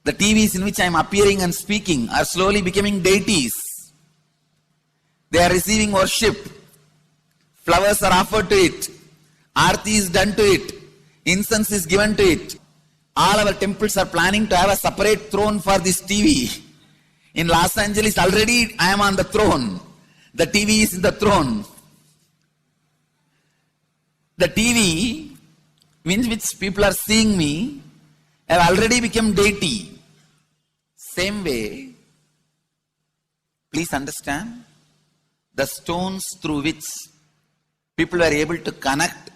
The TVs in which I am appearing and speaking are slowly becoming deities. They are receiving worship. Flowers are offered to it. Aarti is done to it. Incense is given to it. All our temples are planning to have a separate throne for this TV. In Los Angeles, already I am on the throne. The TV is in the throne. The TV, in which people are seeing me, have already become deity. Same way, please understand, the stones through which people were able to connect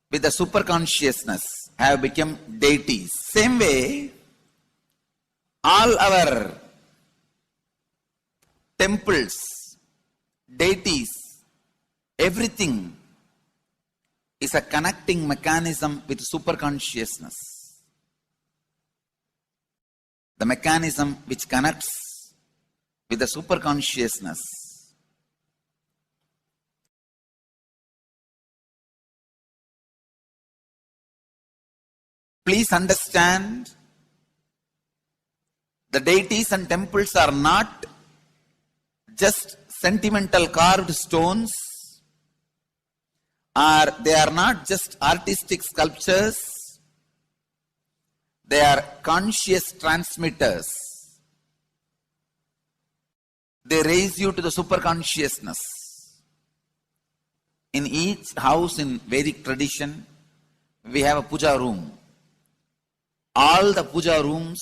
with the super consciousness have become deities. Same way, all our temples, deities, everything is a connecting mechanism with super consciousness. The mechanism which connects with the super consciousness. Please understand, the deities and temples are not just sentimental carved stones, or they are not just artistic sculptures, they are conscious transmitters. They raise you to the super consciousness. In each house in Vedic tradition, we have a puja room. All the puja rooms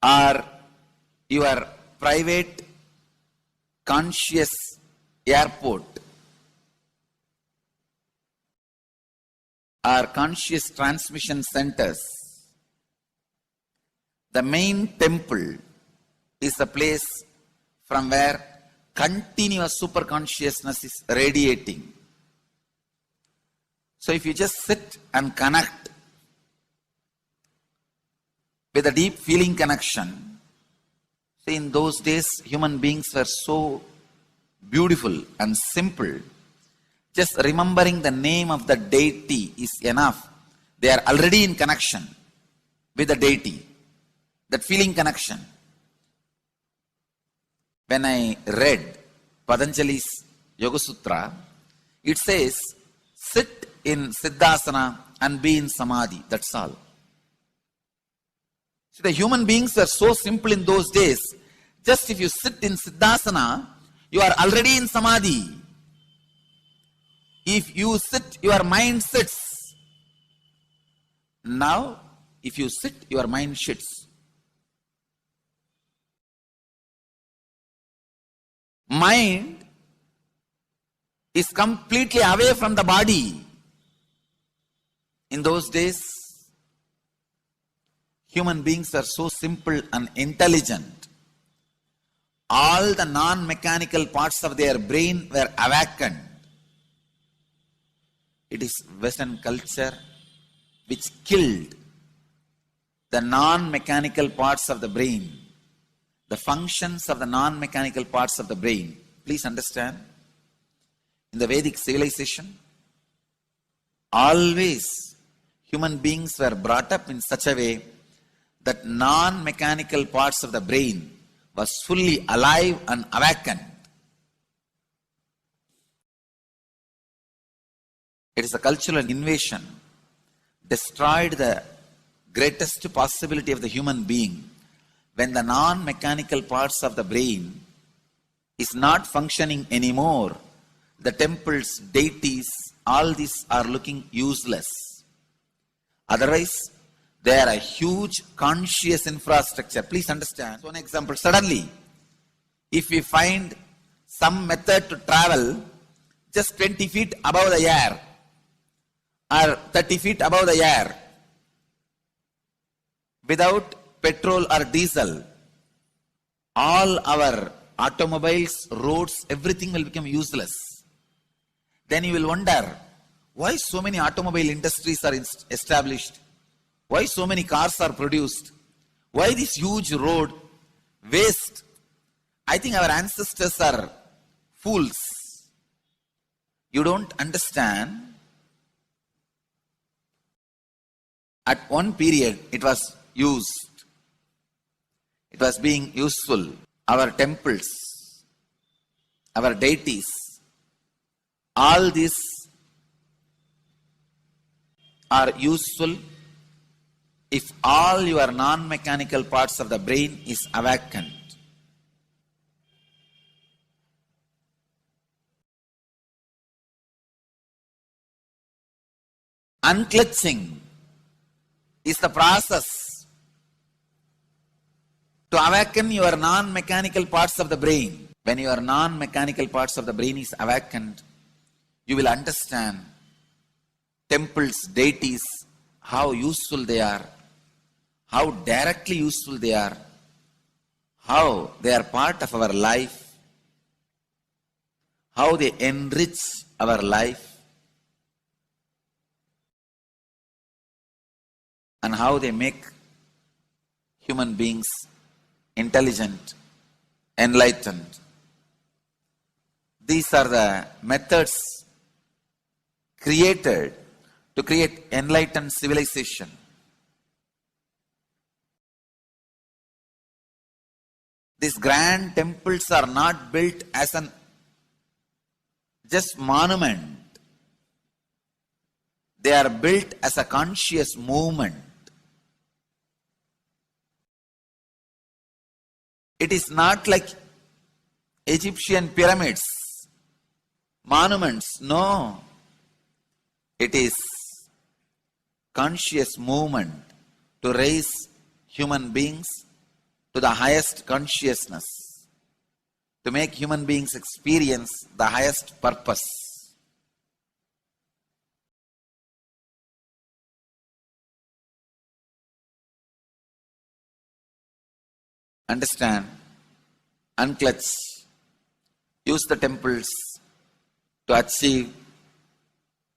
are your private conscious airport, are conscious transmission centers. The main temple is the place from where continuous super consciousness is radiating. So if you just sit and connect with a deep feeling connection, see, in those days human beings were so beautiful and simple. Just remembering the name of the deity is enough. They are already in connection with the deity. That feeling connection. When I read Patanjali's Yoga Sutra, it says, sit in Siddhasana and be in Samadhi. That's all. See, the human beings were so simple in those days. Just if you sit in Siddhasana, you are already in Samadhi. If you sit, your mind sits. Now, if you sit, your mind sits. Mind is completely away from the body. In those days, human beings were so simple and intelligent. All the non-mechanical parts of their brain were awakened. It is Western culture which killed the non-mechanical parts of the brain, the functions of the non-mechanical parts of the brain. Please understand, in the Vedic civilization, always human beings were brought up in such a way that non-mechanical parts of the brain was fully alive and awakened. It is a cultural invasion, destroyed the greatest possibility of the human being when the non-mechanical parts of the brain is not functioning anymore. The temples, deities, all these are looking useless. Otherwise, they are a huge conscious infrastructure. Please understand. One example, suddenly, if we find some method to travel just 20 feet above the air, or 30 feet above the air, without petrol or diesel, all our automobiles, roads, everything will become useless. Then you will wonder, why so many automobile industries are established? Why so many cars are produced? Why this huge road? Waste. I think our ancestors are fools. You don't understand. At one period, it was used. It was being useful. Our temples, our deities, all these are useful if all your non-mechanical parts of the brain is awakened. Unclutching is the process to awaken your non-mechanical parts of the brain. When your non-mechanical parts of the brain is awakened, you will understand temples, deities, how useful they are, how directly useful they are, how they are part of our life, how they enrich our life, and how they make human beings intelligent, enlightened. These are the methods created to create enlightened civilization. These grand temples are not built as an just monument. They are built as a conscious movement. It is not like Egyptian pyramids, monuments. No. It is conscious movement to raise human beings to the highest consciousness, to make human beings experience the highest purpose. Understand, unclutch, use the temples to achieve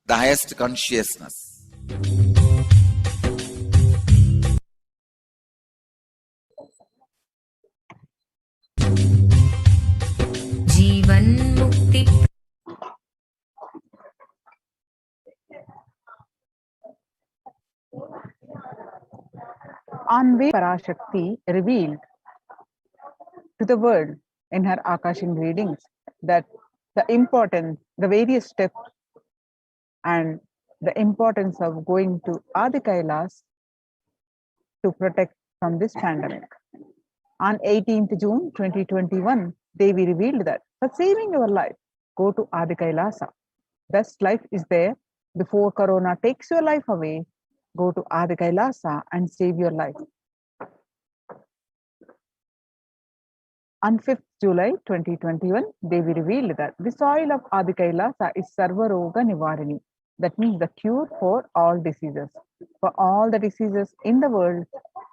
the highest consciousness. जीवन मुक्ति On way Parashakti revealed to the world in her Akashic readings that the various steps and the importance of going to Adi Kailas to protect from this pandemic. On 18th June 2021, Devi revealed that for saving your life, go to Adi Kailasa. Best life is there. Before Corona takes your life away, go to Adi Kailasa and save your life. On 5th July 2021, Devi revealed that the soil of Adi Kailasa is Sarva Roga Nivarini. That means the cure for all diseases. For all the diseases in the world,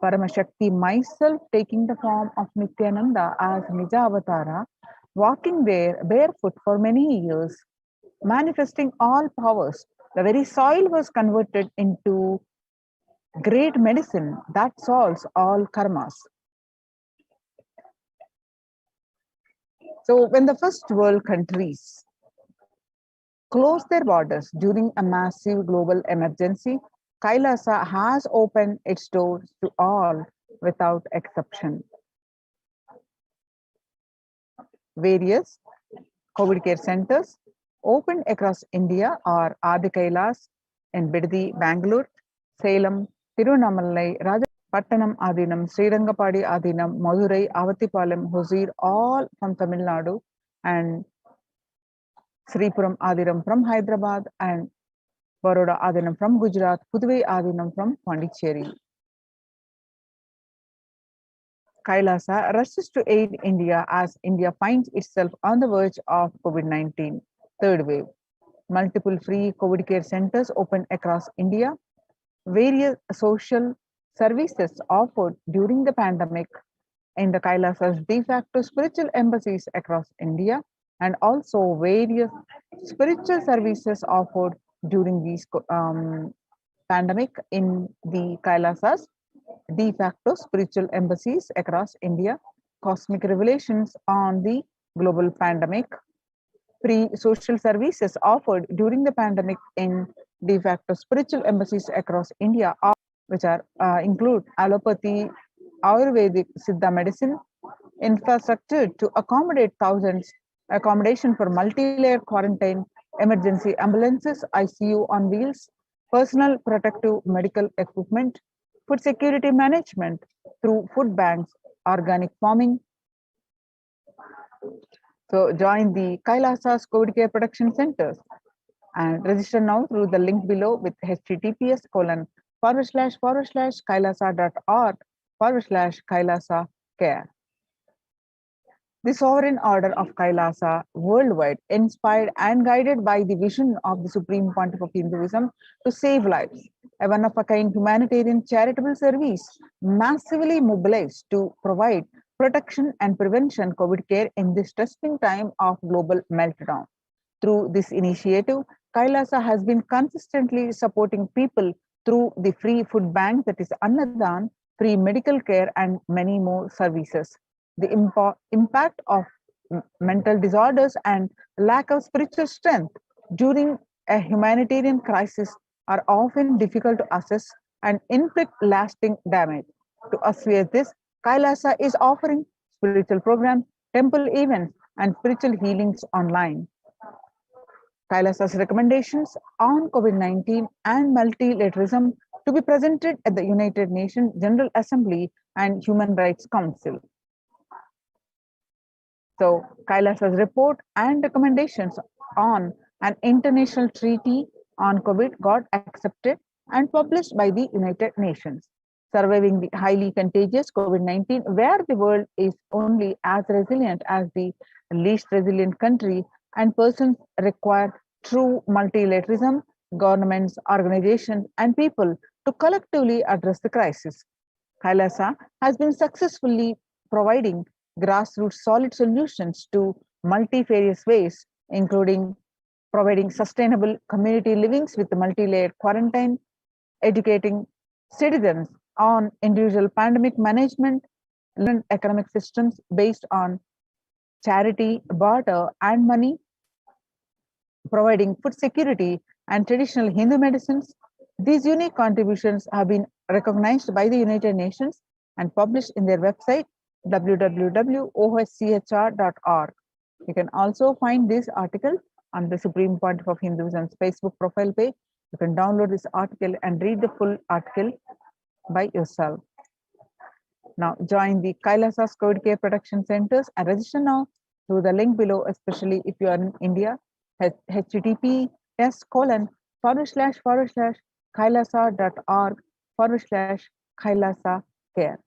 Paramashakti, myself taking the form of Nithyananda as Nija Avatara, walking there barefoot for many years, manifesting all powers. The very soil was converted into great medicine that solves all karmas. So when the first world countries closed their borders during a massive global emergency, Kailasa has opened its doors to all without exception. Various COVID care centers opened across India are Adi Kailas in Biddi, Bangalore, Salem, Tirunamalai, Pattanam Adinam, Srirangapadi Adinam, Madurai, Avatipalam, Hosur, all from Tamil Nadu, and Sripuram Adinam from Hyderabad, and Baroda Adinam from Gujarat, Puduvai Adinam from Pondicherry. Kailasa rushes to aid India as India finds itself on the verge of COVID-19 third wave. Multiple free COVID care centers open across India. Various social services offered during the pandemic in the Kailasa's de facto spiritual embassies across India, and also various spiritual services offered during these pandemic in the Kailasa's de facto spiritual embassies across India, cosmic revelations on the global pandemic, social services offered during the pandemic in de facto spiritual embassies across India. which are include allopathy, Ayurvedic, Siddha medicine, infrastructure to accommodate thousands, accommodation for multi-layer quarantine, emergency ambulances, ICU on wheels, personal protective medical equipment, food security management through food banks, organic farming. So join the Kailasa's COVID care production centers and register now through the link below with https://kailasa.org/kailasa care. The sovereign order of Kailasa worldwide, inspired and guided by the vision of the Supreme Pontiff of Hinduism to save lives, a one-of-a-kind humanitarian charitable service massively mobilized to provide protection and prevention COVID care in this testing time of global meltdown. Through this initiative, Kailasa has been consistently supporting people through the free food bank, that is Annadan, free medical care, and many more services. The impact of mental disorders and lack of spiritual strength during a humanitarian crisis are often difficult to assess and inflict lasting damage. To assuage this, Kailasa is offering spiritual programs, temple events, and spiritual healings online. Kailasa's recommendations on COVID-19 and multilateralism to be presented at the United Nations General Assembly and Human Rights Council. So, Kailasa's report and recommendations on an international treaty on COVID got accepted and published by the United Nations. Surviving the highly contagious COVID-19, where the world is only as resilient as the least resilient country, and persons require true multilateralism, governments, organizations, and people to collectively address the crisis. Kailasa has been successfully providing grassroots solid solutions to multifarious ways, including providing sustainable community livings with multi-layered quarantine, educating citizens on individual pandemic management, and economic systems based on charity, barter, and money, providing food security and traditional Hindu medicines. These unique contributions have been recognized by the United Nations and published in their website www.oschr.org. You can also find this article on the Supreme Pontiff of Hinduism's Facebook profile page. You can download this article and read the full article by yourself. Now join the Kailasa's COVID care production centers and register now through the link below, especially if you are in India, https://kailasa.org/kailasa care.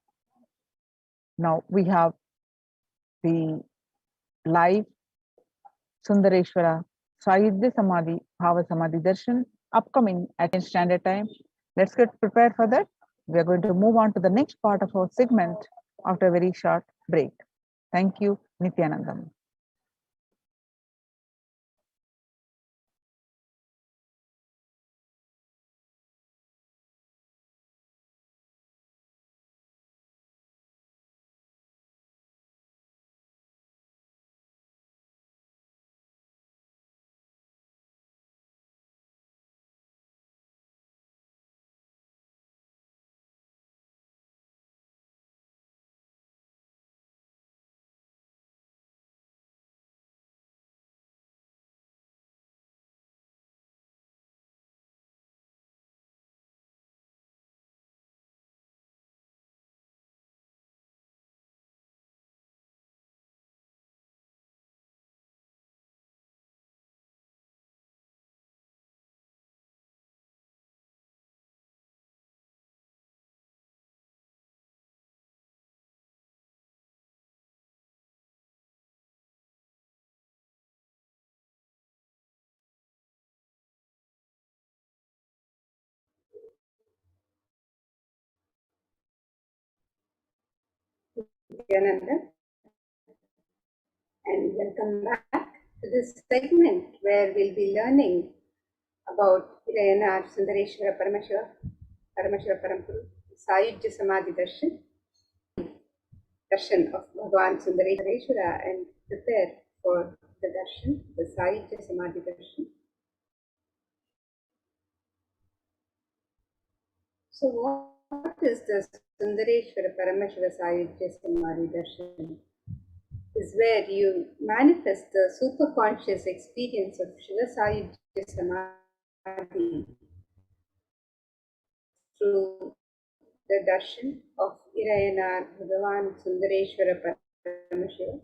Now we have the live Sundareshwara Sahidya Samadhi Bhava Samadhi Darshan upcoming at standard time. Let's get prepared for that. We are going to move on to the next part of our segment after a very short break. Thank you, Nithyanandam. Nithyananda, and welcome back to this segment where we'll be learning about Ilayana Sundareshwara Paramashivara Parampuru Sayujya Samadhi Darshan of Bhagavan Sundareshwara, and prepare for the Darshan, the Sayujya Samadhi Darshan. So What is the Sundareshwara Paramashiva Sayujya Samadhi Darshan? Is where you manifest the superconscious experience of Shiva Sayujya Samadhi through the darshan of Irayanar Bhagavan Sundareshwara Paramashiva.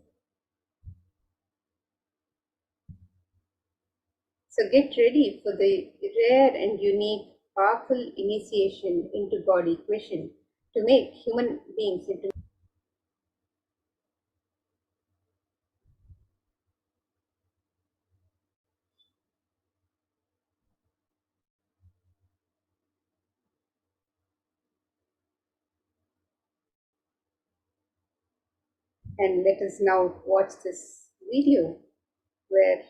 So get ready for the rare and unique, powerful initiation into God equation to make human beings into. And let us now watch this video where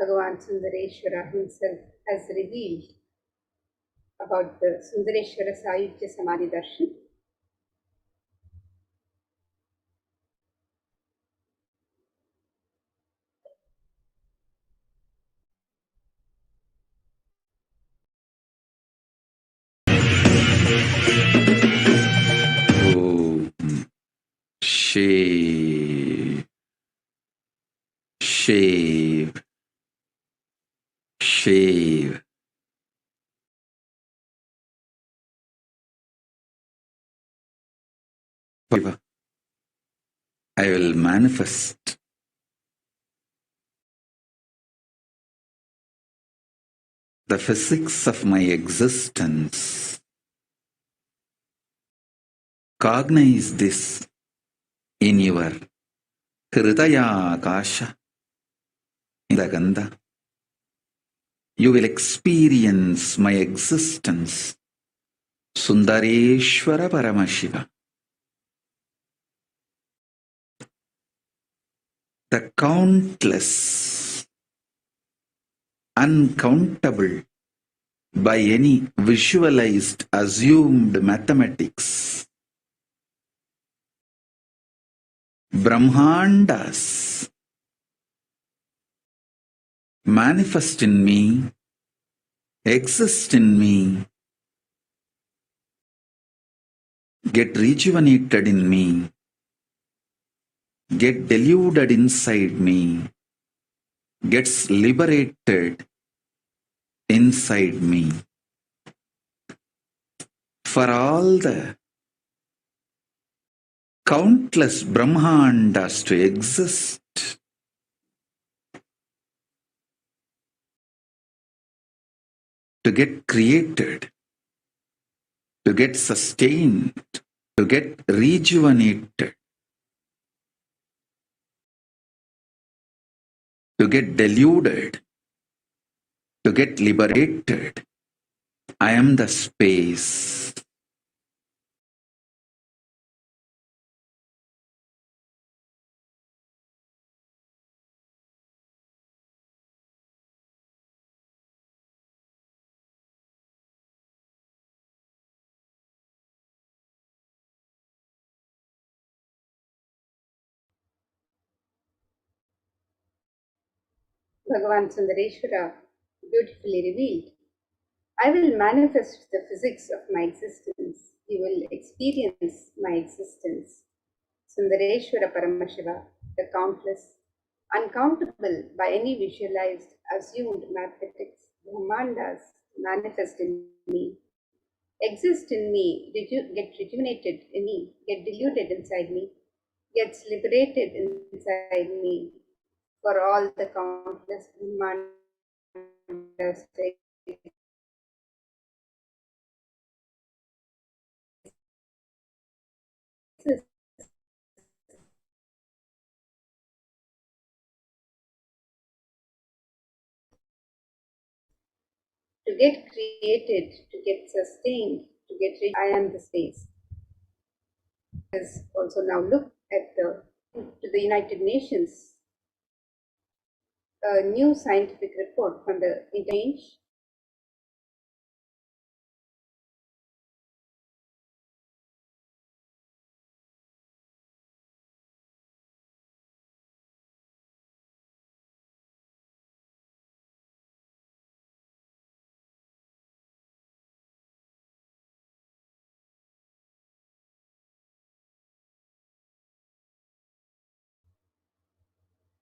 Bhagavan Sundareshwara himself has revealed about the Sundareshwara Sayujya Samadhi Darshan. Shave, shave, shave. I will manifest the physics of my existence. Cognize this in your Hridaya Akasha, the Gandha. You will experience my existence. Sundareshwara Paramashiva. The countless, uncountable, by any visualized, assumed mathematics, Brahmandas manifest in me, exist in me, get rejuvenated in me, get deluded inside me, gets liberated inside me. For all the countless Brahmandas to exist, to get created, to get sustained, to get rejuvenated, to get deluded, to get liberated. I am the space. Bhagavan Sundareshwara beautifully revealed, I will manifest the physics of my existence. You will experience my existence. Sundareshwara Paramashiva, the countless, uncountable by any visualized, assumed mathematics, Brahmandas manifest in me, exist in me, get rejuvenated in me, get diluted inside me, gets liberated inside me, for all the countless Brahmandas exist to get created, to get sustained, to get I am the space. Let's also now look at the United Nations, a new scientific report from the Interchange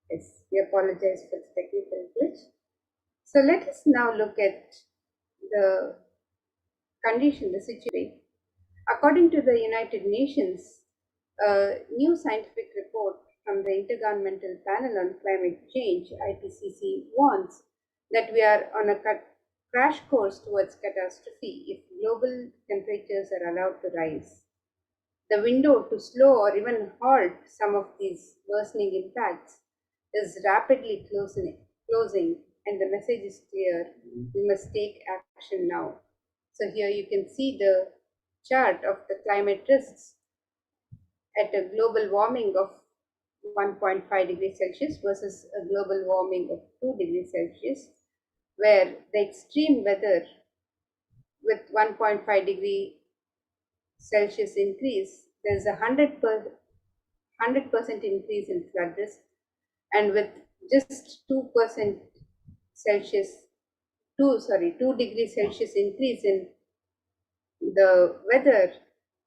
Yes, we apologize for the technical glitch. So let us now look at the condition, the situation. According to the United Nations, a new scientific report from the Intergovernmental Panel on Climate Change, IPCC, warns that we are on a crash course towards catastrophe if global temperatures are allowed to rise. The window to slow or even halt some of these worsening impacts is rapidly closing, and the message is clear: we must take action now. So, here you can see the chart of the climate risks at a global warming of 1.5 degrees Celsius versus a global warming of 2 degrees Celsius, where the extreme weather with 1.5 degree Celsius increase, there's a 100% increase in flood risk, and with just 2% Celsius, 2 degrees Celsius increase in the weather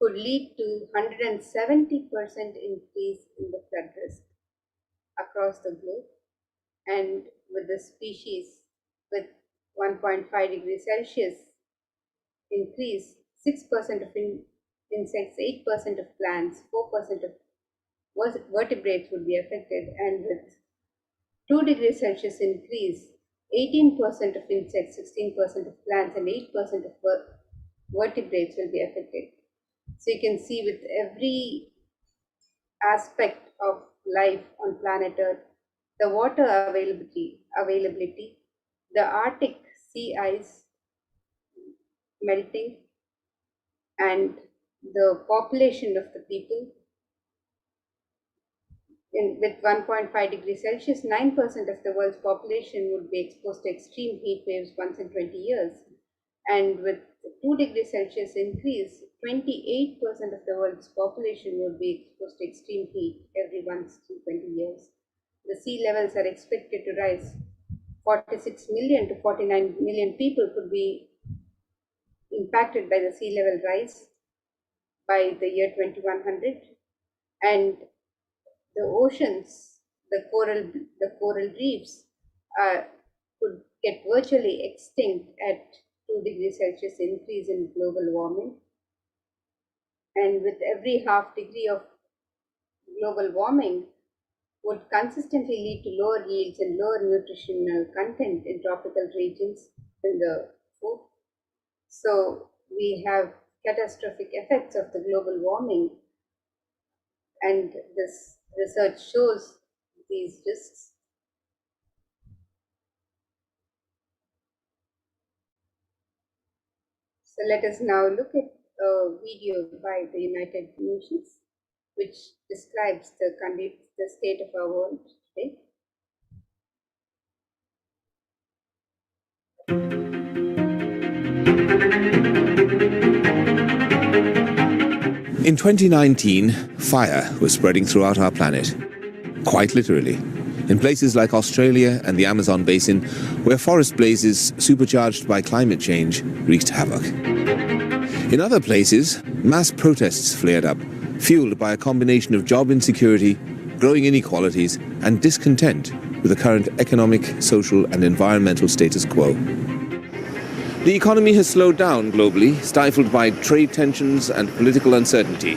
could lead to 170% increase in the flood risk across the globe. And with the species with 1.5 degrees Celsius increase, 6% of insects, 8% of plants, 4% of vertebrates would be affected, and with 2 degrees Celsius increase, 18% of insects, 16% of plants, and 8% of vertebrates will be affected. So you can see with every aspect of life on planet Earth, the water availability, the Arctic sea ice melting, and the population of the people. With 1.5 degrees Celsius, 9% of the world's population would be exposed to extreme heat waves once in 20 years. And with 2 degrees Celsius increase, 28% of the world's population would be exposed to extreme heat every once in 20 years. The sea levels are expected to rise. 46 million to 49 million people could be impacted by the sea level rise by the year 2100. And the oceans, the coral reefs could get virtually extinct at 2 degrees Celsius increase in global warming. And with every half degree of global warming would consistently lead to lower yields and lower nutritional content in tropical regions in the food. So we have catastrophic effects of the global warming, and this research shows these risks. So let us now look at a video by the United Nations, which describes the state of our world today. In 2019, fire was spreading throughout our planet, quite literally, in places like Australia and the Amazon basin, where forest blazes supercharged by climate change wreaked havoc. In other places, mass protests flared up, fueled by a combination of job insecurity, growing inequalities, and discontent with the current economic, social, and environmental status quo. The economy has slowed down globally, stifled by trade tensions and political uncertainty.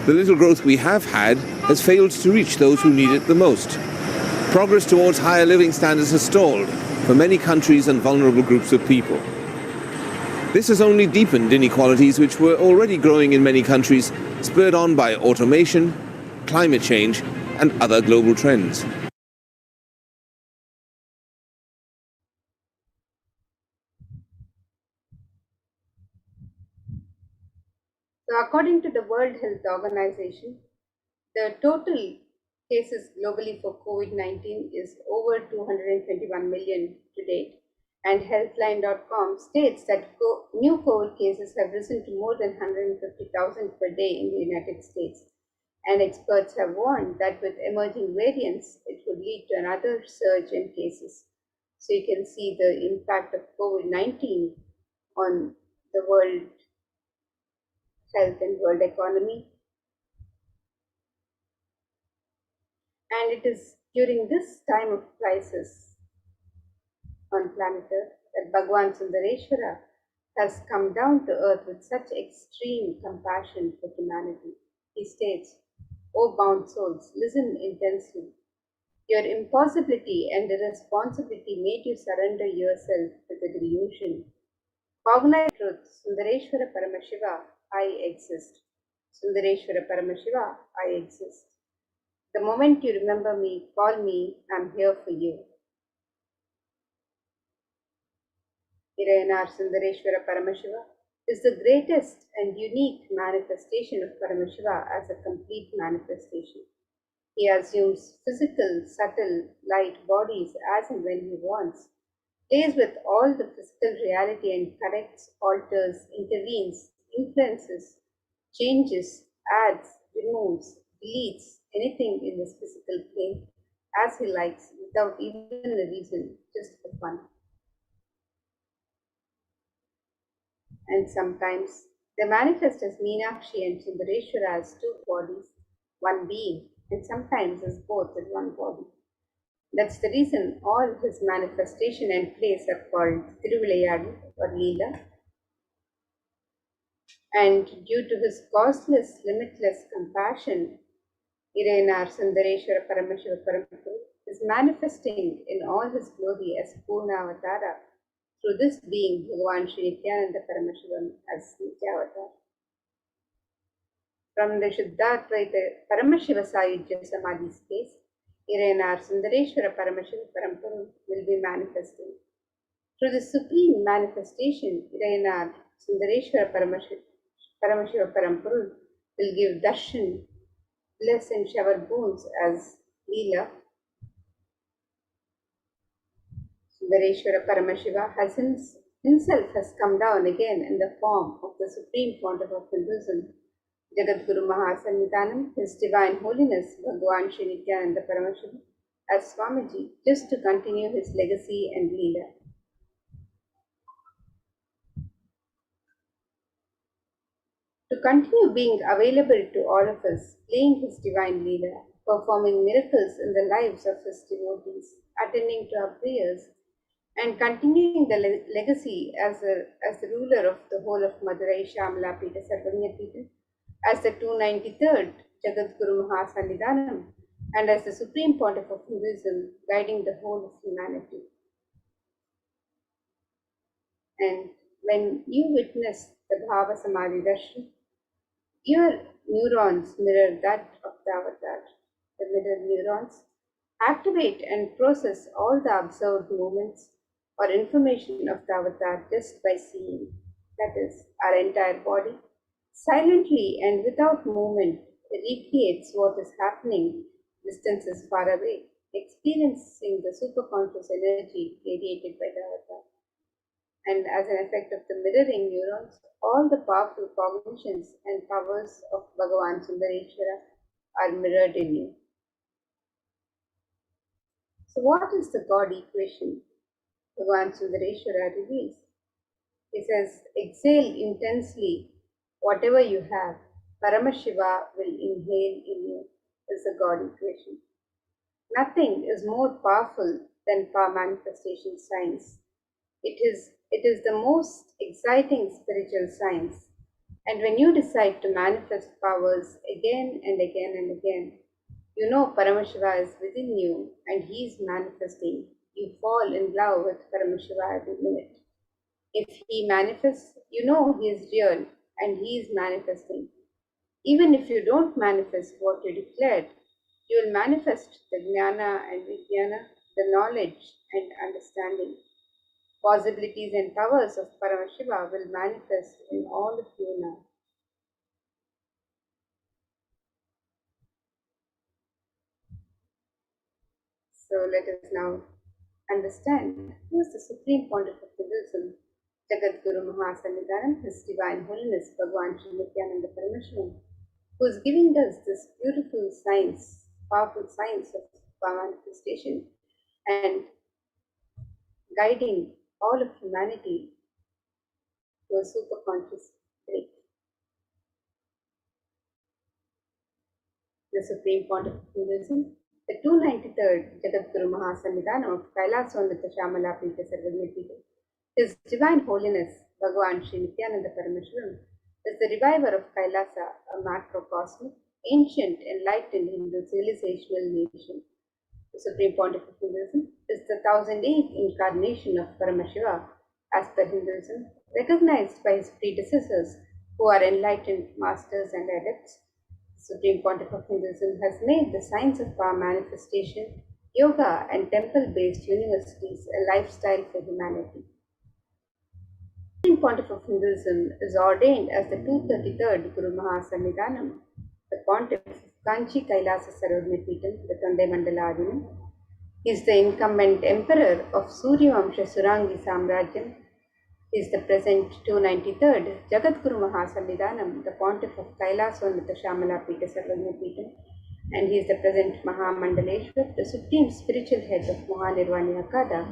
The little growth we have had has failed to reach those who need it the most. Progress towards higher living standards has stalled for many countries and vulnerable groups of people. This has only deepened inequalities which were already growing in many countries, spurred on by automation, climate change, and other global trends. So according to the World Health Organization, the total cases globally for COVID-19 is over 221 million to date, and Healthline.com states that new COVID cases have risen to more than 150,000 per day in the United States. And experts have warned that with emerging variants, it would lead to another surge in cases. So you can see the impact of COVID-19 on the world health and world economy. And it is during this time of crisis on planet Earth, that Bhagwan Sundareshwara has come down to earth with such extreme compassion for humanity. He states, "O bound souls, listen intensely. Your impossibility and irresponsibility made you surrender yourself to the delusion. Cognize truth, Sundareshwara Paramashiva, I exist. Sundareshwara Paramashiva, I exist. The moment you remember me, call me, I'm here for you." Irayanar Sundareshwara Paramashiva is the greatest and unique manifestation of Paramashiva as a complete manifestation. He assumes physical, subtle, light bodies as and when he wants, plays with all the physical reality and corrects, alters, intervenes, influences, changes, adds, removes, deletes anything in this physical plane as he likes without even a reason, just for fun. And sometimes they manifest as Meenakshi and Sundareshwara as two bodies, one being, and sometimes as both in one body. That's the reason all his manifestation and plays are called Thiruvilayadu or Leela. And due to his causeless, limitless compassion, Irayanar Sundareshwara Paramashiva Parampuru is manifesting in all his glory as Purna Avatara through this being Bhagavan Sri Nithyananda Paramashivam as Nityavatar. From the Shuddhadvaita Paramashiva Sayujya Samadhi space, Irayanar Sundareshwara Paramashiva Parampuru will be manifesting. Through the supreme manifestation, Irayanar Sundareshwara Paramashiva Parampuru will give darshan, bless and shower boons as Leela. Sundareshwara Paramashiva himself has come down again in the form of the Supreme Pontiff of Hinduism, Jagadguru Mahasannidhanam, His Divine Holiness Bhagavan Sri Nithyananda Paramashivam as Swamiji, just to continue his legacy and Leela. To continue being available to all of us, playing his divine Leela, performing miracles in the lives of his devotees, attending to our prayers, and continuing the legacy as the ruler of the whole of Madurai, Shamla Pita, Sarvanya Pita, as the 293rd Jagadguru Mahasannidhanam, and as the Supreme Pontiff of Hinduism, guiding the whole of humanity. And when you witness the Bhava Samadhi Darshan, your neurons mirror that of the avatar. The mirror neurons activate and process all the observed movements or information of the avatar just by seeing. That is, our entire body, silently and without movement, recreates what is happening distances far away, experiencing the superconscious energy radiated by the avatar. And as an effect of the mirroring neurons, all the powerful cognitions and powers of Bhagavan Sundareshwara are mirrored in you. So what is the God equation Bhagavan Sundareshwara reveals? He says, exhale intensely whatever you have, Paramashiva will inhale in you, is the God equation. Nothing is more powerful than power manifestation science. It is the most exciting spiritual science. And when you decide to manifest powers again and again and again, you know Paramashiva is within you and he is manifesting. You fall in love with Paramashiva every minute. If he manifests, you know he is real and he is manifesting. Even if you don't manifest what you declared, you will manifest the jnana and vijnana, the knowledge and understanding. Possibilities and powers of Paramashiva will manifest in all of you now. So let us now understand who is the Supreme Pontiff of Hinduism, Jagadguru Mahasannidhanam, His Divine Holiness Bhagavan Sri Nithyananda Paramashivam, who is giving us this beautiful science, powerful science of power manifestation and guiding all of humanity to a superconscious state. The Supreme Pontiff of Hinduism The 293rd Jagadguru Mahasamidhanam of Kailasonatha Shamala Pita Sarvagya Pita. His Divine Holiness Bhagavan Sri Nithyananda Paramashivam is the reviver of Kailasa, a macrocosmic, ancient, enlightened Hindu civilizational nation. The Supreme Pontiff of Hinduism is the 1008th incarnation of Paramashiva as per Hinduism, recognized by his predecessors who are enlightened masters and adepts. The Supreme Pontiff of Hinduism has made the science of power manifestation, yoga, and temple-based universities a lifestyle for humanity. The Supreme Pontiff of Hinduism is ordained as the 233rd Guru Mahasamidhanam, the Pontiff of Kanchi Kailasa Sarvagyapeetham, the Tondai Mandaladinam. He is the incumbent emperor of Suryavamsha Surangi Samrajyam. He is the present 293rd Jagadguru Mahasamidhanam, the Pontiff of Kailasonatha Shamala Pita Sarvagyapeetham, and he is the present Mahamandaleshwar, the supreme spiritual head of Mahanirvani Akada,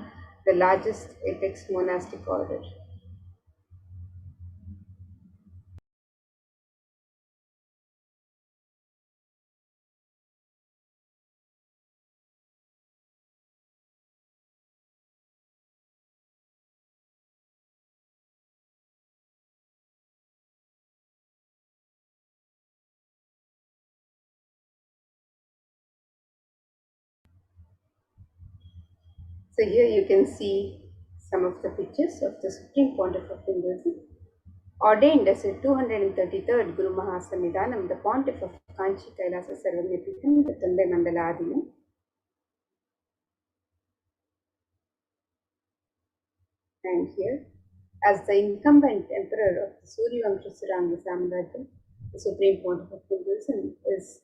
the largest apex monastic order. So here you can see some of the pictures of the Supreme Pontiff of Hinduism, ordained as the 233rd Guru Mahasamidhanam, the Pontiff of Kanchi Kailasa Sarvagyapeetham, the Tondai Mandaladinam. And here, as the incumbent emperor of the Suryavamsha Suranga Samrajyam, the Supreme Pontiff of Hinduism is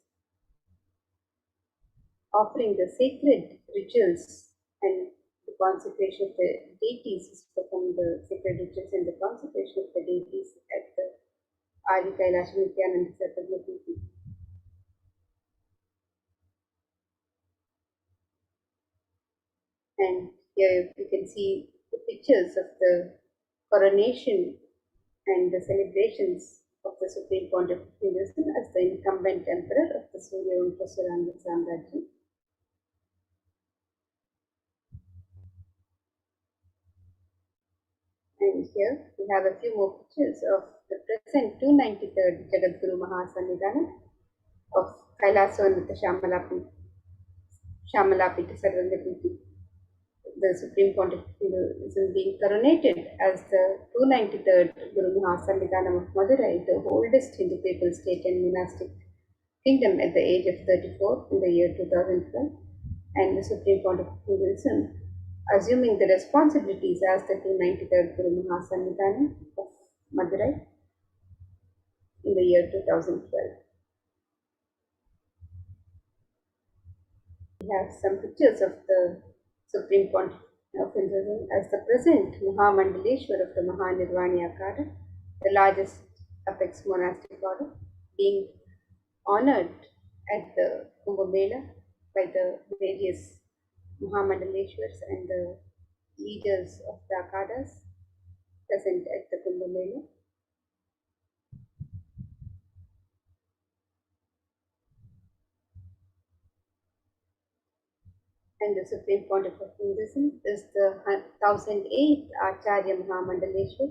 offering the sacred rituals and the consecration of the deities, is performing the sacred rituals and the consecration of the deities at the Adi Kailasha Nithyananda Paramashivam. And here you can see the pictures of the coronation and the celebrations of the Supreme Pontiff of Hinduism as the incumbent emperor of the Suryavamsha Suranga Samrajyam. And here we have a few more pictures of the present 293rd Jagadguru Mahasamidhanam of Kailasonatha Shamala Pita Sarvagyapeetham. The Supreme Pontiff of Hinduism being coronated as the 293rd Guru Mahasamidhanam of Madurai, the oldest Hindu papal state and monastic kingdom at the age of 34 in the year 2012, and the Supreme Pontiff of Hinduism assuming the responsibilities as the 293rd Guru Mahasamidhanam of Madurai in the year 2012. We have some pictures of the Supreme Pontiff of Hinduism as the present Mahamandaleshwar of the Mahanirvani Akada, the largest apex monastic order, being honored at the Kumbh Mela by the various Mahamandaleshwars and the leaders of the Akadas present at the Kumbh Mela. And the Supreme Pontiff of Hinduism is the 1008th Acharya Mahamandaleshwar,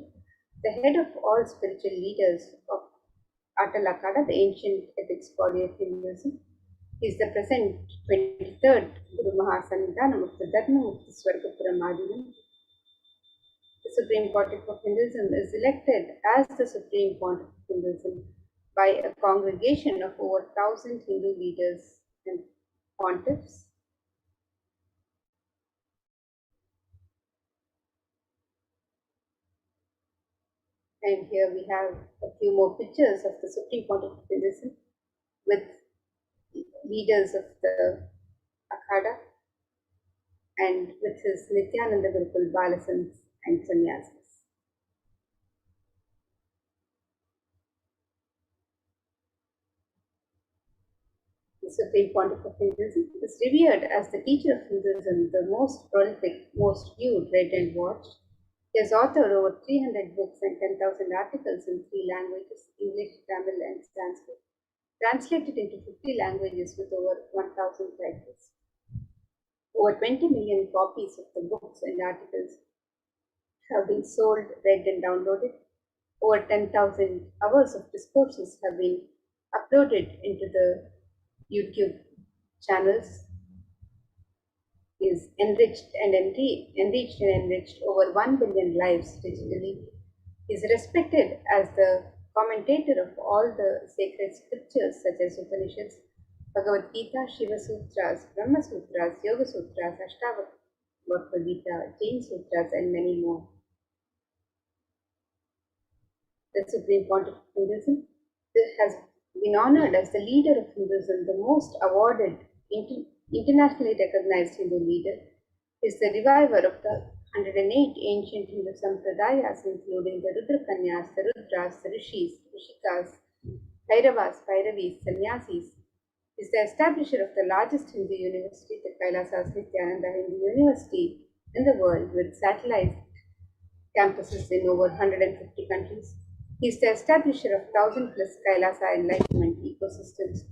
the head of all spiritual leaders of Atal Akada, the ancient ethics body of Hinduism. He is the present 23rd Guru Mahasamidhanam of the Dharmamukti Swargapuram Adinam. The Supreme Pontiff of Hinduism is elected as the Supreme Pontiff of Hinduism by a congregation of over 1,000 Hindu leaders and pontiffs. And here we have a few more pictures of the Supreme Pontiff of Hinduism with leaders of the Akhada and with his Nithyananda Gurukul Balasans and Sannyasis. The Supreme Pontiff of Hinduism is revered as the teacher of Hinduism, the most prolific, most viewed, read and watched. He has authored over 300 books and 10,000 articles in 3 languages, English, Tamil and Sanskrit. translated into 50 languages with over 1,000 titles. Over 20 million copies of the books and articles have been sold, read, and downloaded. Over 10,000 hours of discourses have been uploaded into the YouTube channels. Is enriched and enriched over 1 billion lives digitally. Is respected as the commentator of all the sacred scriptures such as Upanishads, Bhagavad Gita, Shiva Sutras, Brahma Sutras, Yoga Sutras, Ashtavakra Gita, Jain Sutras, and many more. The Supreme Pontiff of Hinduism has been honored as the leader of Hinduism, the most awarded internationally recognized Hindu leader, is the reviver of the 108 ancient Hindu sampradayas, including the Rudrakanyas, the Rudras, the Rishis, Rishikas, Bhairavas, Bhairavis, Sannyasis, is the establisher of the largest Hindu university, the HDH Nithyananda Hindu University in the world, with satellite campuses in over 150 countries. He is the establisher of 1,000 plus Kailasa enlightenment ecosystems.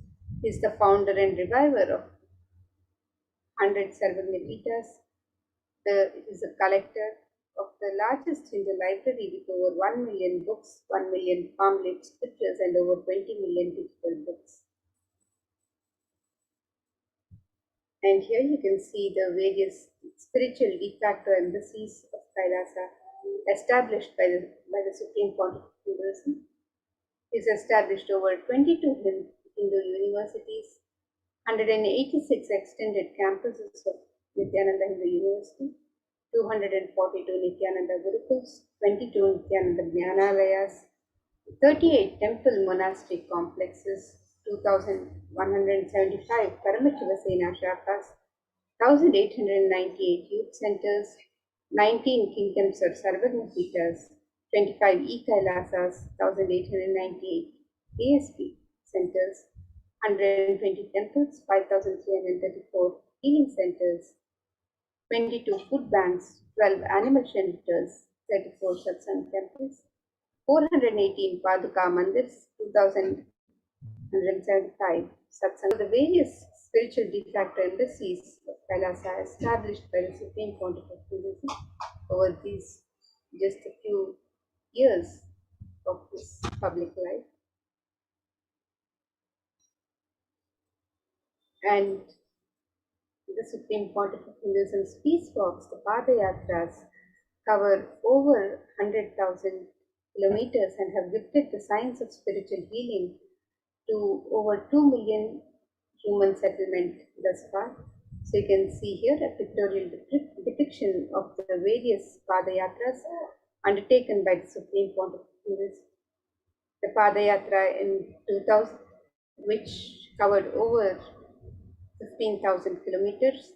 He is the founder and reviver of 100 Sarvagna Pitas. He is a collector of the largest Hindu library with over 1 million books, 1 million palm-leaf scriptures, and over 20 million digital books. And here you can see the various spiritual de facto embassies of Kailasa established by the Supreme Pontiff of Hinduism. Is established over 22 Hindu universities, 186 extended campuses of Nithyananda Hindu University, 242 Nithyananda Gurukuls, 22 Nithyananda Jnanalayas, 38 temple monastic complexes, 2,175 Paramashivosena shakas, 1,898 youth centers, 19 kingdoms or Sarvagna Pitas, 25 e-Kailasas, 1,898 ASP centers, 120 temples, 5,334 healing centers, 22 food banks, 12 animal shelters, 34 satsang temples, 418 Paduka Mandirs, 2,175 satsang. The various spiritual de facto embassies of Kailasa established by the Supreme Pontiff of Hinduism over these just a few years of this public life. And the Supreme Pontiff of Hinduism's peace walks, the Padayatras, cover over 100,000 kilometers and have gifted the science of spiritual healing to over 2 million human settlement thus far. So you can see here a pictorial depiction of the various Padayatras undertaken by the Supreme Pontiff of Hinduism. The Padayatra in 2000, which covered over 15,000 kilometers.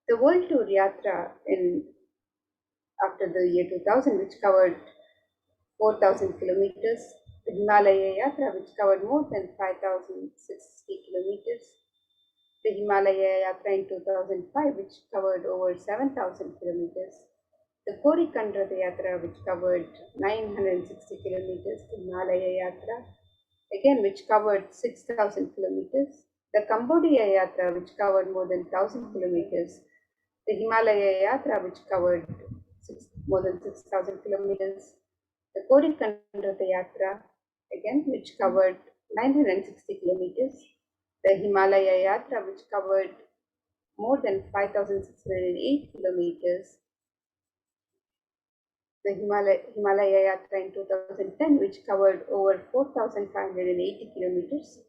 The World Tour Yatra after the year 2000, which covered 4,000 kilometers. The Himalaya Yatra, which covered more than 5,060 kilometers. The Himalaya Yatra in 2005, which covered over 7,000 kilometers. The Korikandra Yatra, which covered 960 kilometers. The Himalaya Yatra, again, which covered 6,000 kilometers. The Cambodia Yatra, which covered more than 1,000 kilometers. The Himalaya Yatra, which covered more than 6,000 kilometers. The Korikandra Yatra, again, which covered 960 kilometers. The Himalaya Yatra, which covered more than 5,608 kilometers. The Himalaya Yatra in 2010, which covered over 4,580 kilometers.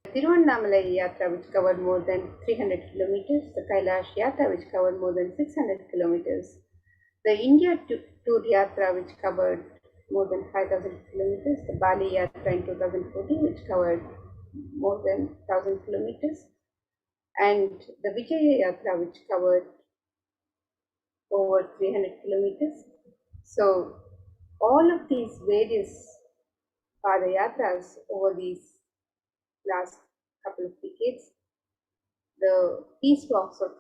The Tiruvannamalai Yatra, which covered more than 300 kilometers. The Kailash Yatra, which covered more than 600 kilometers. The India Tour Yatra, which covered more than 5,000 kilometers. The Bali Yatra in 2014, which covered more than 1,000 kilometers. And the Vijaya Yatra, which covered over 300 kilometers. So all of these various Padayatras over these last couple of decades, the peace walks of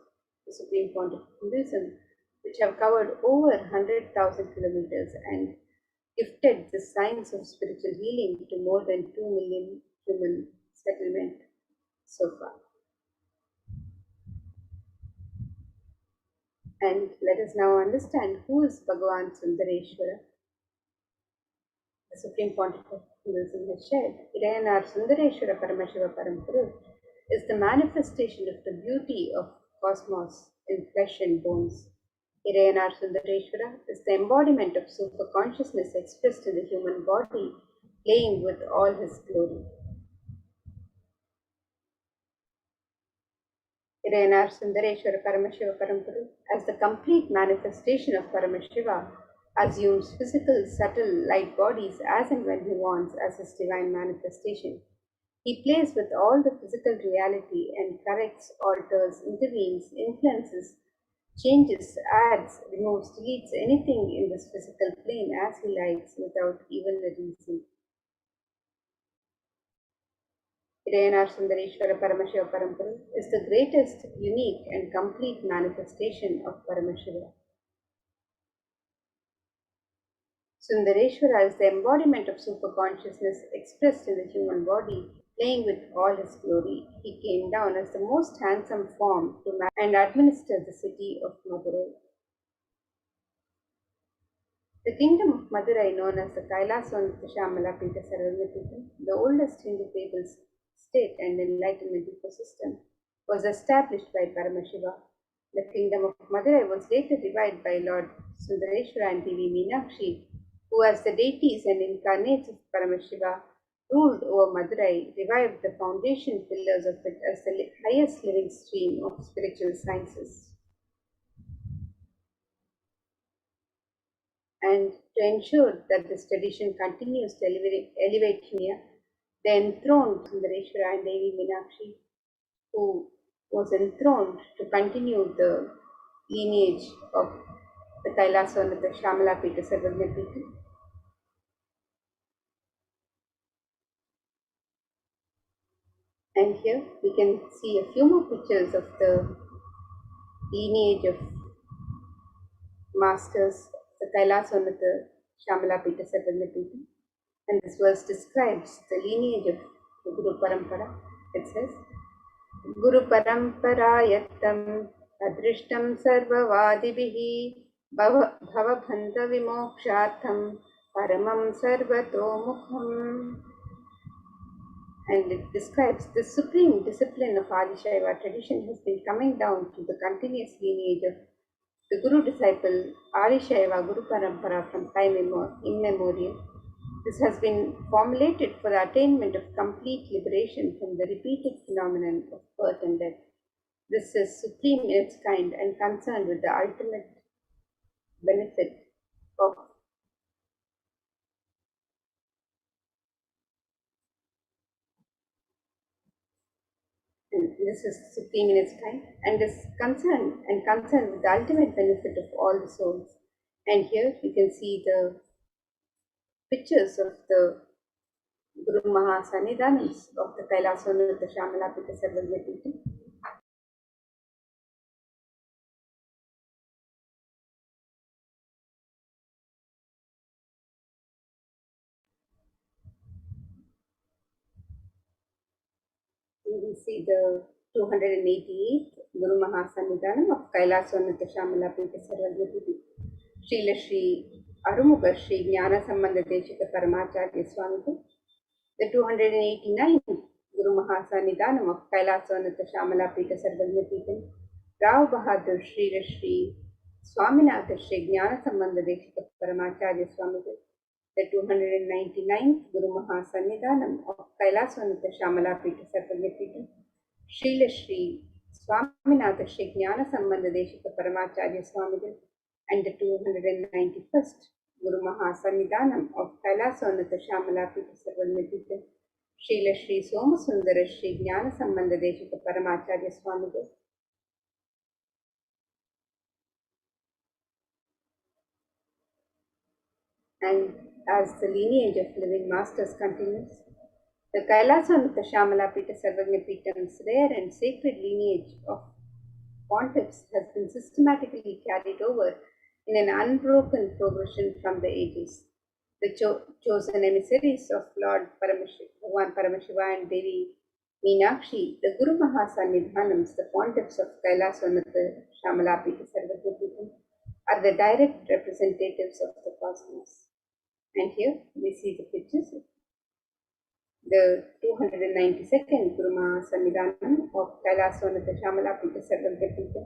the Supreme Pontiff of Hinduism, which have covered over 100,000 kilometers and gifted the science of spiritual healing to more than 2 million human settlement so far. And let us now understand who is Bhagavan Sundareshwara. The Supreme Pontiff of Hinduism has shared, Idayanar Sundareshwara Paramashiva Parampuru is the manifestation of the beauty of cosmos in flesh and bones. Idayanar Sundareshwara is the embodiment of super consciousness expressed in the human body, playing with all his glory. Idayanar Sundareshwara Paramashiva Parampuru, as the complete manifestation of Paramashiva, assumes physical, subtle, light bodies as and when he wants as his divine manifestation. He plays with all the physical reality and corrects, alters, intervenes, influences, changes, adds, removes, deletes anything in this physical plane as he likes without even a reason. Idayanar Sundareshwara Paramashiva Parampuru is the greatest, unique and complete manifestation of Paramashiva. Sundareshwara is the embodiment of superconsciousness expressed in the human body, playing with all his glory. He came down as the most handsome form to and administer the city of Madurai. The kingdom of Madurai, known as the Kailasvanatha Shamala Pita Sarvagapita, the oldest Hindu people's state and enlightenment ecosystem, was established by Paramashiva. The kingdom of Madurai was later revived by Lord Sundareshwara and Devi Meenakshi, who as the deities and incarnates of Paramashiva ruled over Madurai, revived the foundation pillars of it as the highest living stream of spiritual sciences. And to ensure that this tradition continues to elevate India, the enthroned Sundareshwara and Devi Meenakshi, who was enthroned to continue the lineage of the Kailasvanatha Shamala Pita Sarvagapita. And here we can see a few more pictures of the lineage of masters, the Kailasvanatha Shamala Pita Sarvagapita. And this verse describes the lineage of the Guru Parampara. It says, Guru Paramparayatam Adrishtam Sarvavadibihi Bhavabhanta Vimokshatham Paramam Sarvatomukham. And it describes the supreme discipline of Adishaiva tradition has been coming down to the continuous lineage of the Guru disciple Adishaiva Guru Parampara from time immemorial. This has been formulated for the attainment of complete liberation from the repeated phenomenon of birth and death. This is supreme in its kind and concerned with the ultimate benefit of this is supreme in its kind and is concerned with the ultimate benefit of all the souls. And here you can see the pictures of the Guru Mahasannidhanams of the Kailasvanatha Shamala Pita Sarvagapita. You will see the 288th Guru Mahasannidhanam of Kailasvanatha Shamala Pita Sarvagapita. Srila Sri Arumuga Sri Jnana Sambandha Deshika Paramacharya Swami. The 289th Guru Mahasannidhanam of Kailasvanatha Shamala Pita Sarvagapita. Rao Bahadur Sri Swaminath Sri Jnana Sambandha Deshika Paramacharya Swami. The 299th Guru Mahasannidhanam of Kailasvanatha Shamala Pita Sarvagapita. Srila Sri Swaminath Sri Jnana Sambandha Deshika Paramacharya Swami. And the 291st Guru Mahasannidhanam of Kailasvanatha Shamala Pita Sarvagapita. Srila Sri Somasundara Sri Jnana Sambandha Deshika Paramacharya Swami. And as the lineage of living masters continues, the Kailasvanatha Shamala Pita Sarvagapita's rare and sacred lineage of pontiffs has been systematically carried over in an unbroken progression from the ages. The chosen emissaries of Lord Paramashiva and Devi Meenakshi, the Guru Mahasannidhanams, the pontiffs of Kailasvanatha Shamalapita Sarvagopikam, are the direct representatives of the cosmos. And here we see the pictures of the 292nd Guru Mahasannidhanam of Kailasvanatha Shamalapita Sarvagopikam,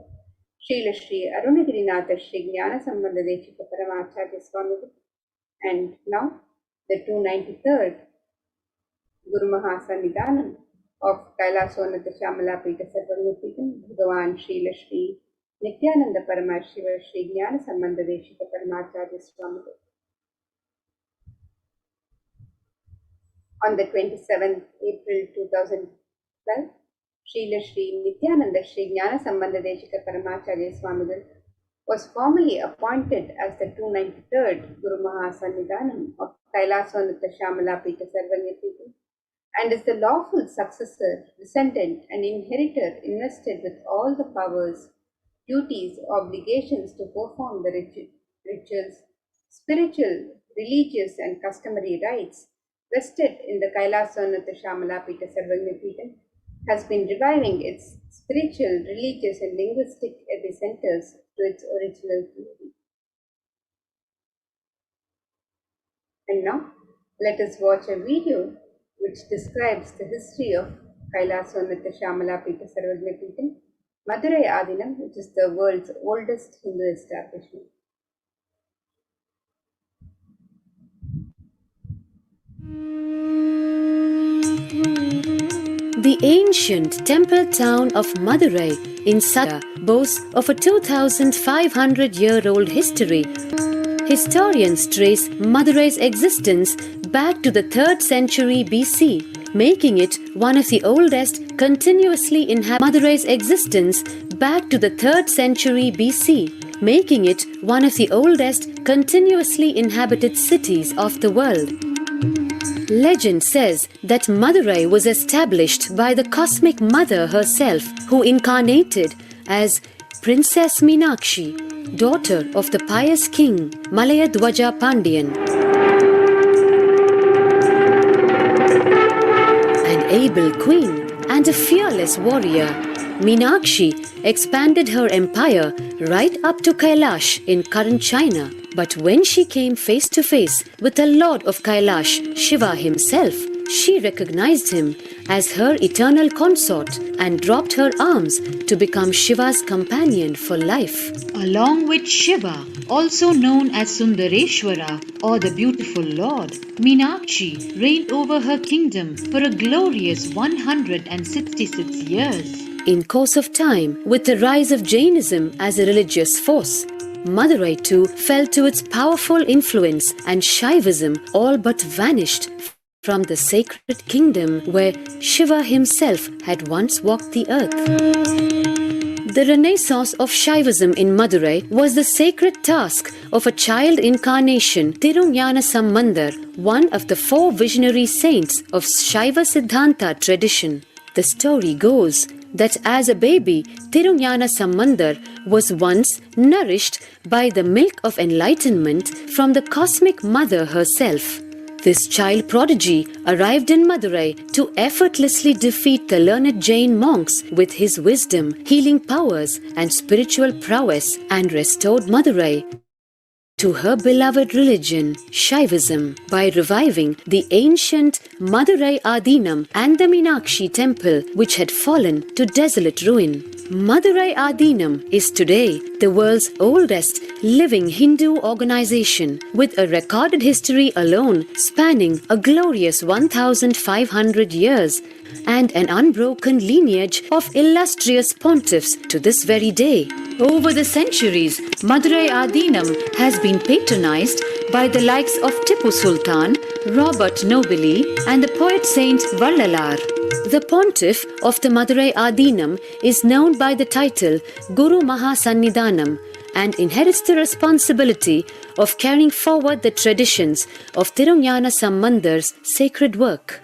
Srila Shri Arunagirinatha Shri Jnana Sambandha Deshika Paramacharya Swamigal, and now the 293rd Guru Mahasannidhanam of Kailasvanatha Shamalapita Sarvagopikam, Bhagavan Srila Shri Nithyananda Paramashivam Shri Jnana Sambandha Deshika Paramacharya Swamigal. On the 27th April 2012, Srila Shri Nithyananda Shri Jnana Sambandha Deshika Paramacharya Swamigal was formally appointed as the 293rd Guru Mahasannidhanam of Kailasvanatha Shamalapita Sarvagopikam and is the lawful successor, descendant and inheritor invested with all the powers, duties, obligations to perform the rituals, spiritual, religious and customary rites vested in the Kailasvanatha Shamalapita Sarvagopikam, has been reviving its spiritual, religious and linguistic epicenters to its original glory. And now, let us watch a video which describes the history of Kailasvanatha Shamalapita Sarvagopikam, Madurai Adinam, which is the world's oldest Hindu establishment. The ancient temple town of Madurai in South boasts of a 2,500-year-old history. Historians trace Madurai's existence back to the 3rd century BC, making it one of the oldest continuously inhabited. Madurai's existence back to the 3rd century BC, making it one of the oldest continuously inhabited cities of the world. Legend says that Madurai was established by the cosmic mother herself, who incarnated as Princess Meenakshi, daughter of the pious king Malayadwaja Pandian. An able queen and a fearless warrior, Meenakshi expanded her empire right up to Kailash in current China. But when she came face to face with the Lord of Kailash, Shiva himself, she recognized him as her eternal consort and dropped her arms to become Shiva's companion for life. Along with Shiva, also known as Sundareshwara or the beautiful Lord, Meenakshi reigned over her kingdom for a glorious 166 years. In course of time, with the rise of Jainism as a religious force, Madurai too fell to its powerful influence and Shaivism all but vanished from the sacred kingdom where Shiva himself had once walked the earth. The renaissance of Shaivism in Madurai was the sacred task of a child incarnation, Tirunjana Sambandar, one of the 4 visionary saints of Shaiva Siddhanta tradition. The story goes that as a baby, Tirunjana Sambandar was once nourished by the milk of enlightenment from the cosmic mother herself. This child prodigy arrived in Madurai to effortlessly defeat the learned Jain monks with his wisdom, healing powers and spiritual prowess, and restored Madurai to her beloved religion, Shaivism, by reviving the ancient Madurai Adinam and the Meenakshi temple, which had fallen to desolate ruin. Madurai Adinam is today the world's oldest living Hindu organization, with a recorded history alone spanning a glorious 1,500 years and an unbroken lineage of illustrious pontiffs to this very day. Over the centuries, Madurai Adinam has been patronized by the likes of Tipu Sultan, Robert Nobili, and the poet saint Vallalar. The pontiff of the Madurai Adinam is known by the title Guru Mahasannidhanam and inherits the responsibility of carrying forward the traditions of Tirunjana Sambandar's sacred work.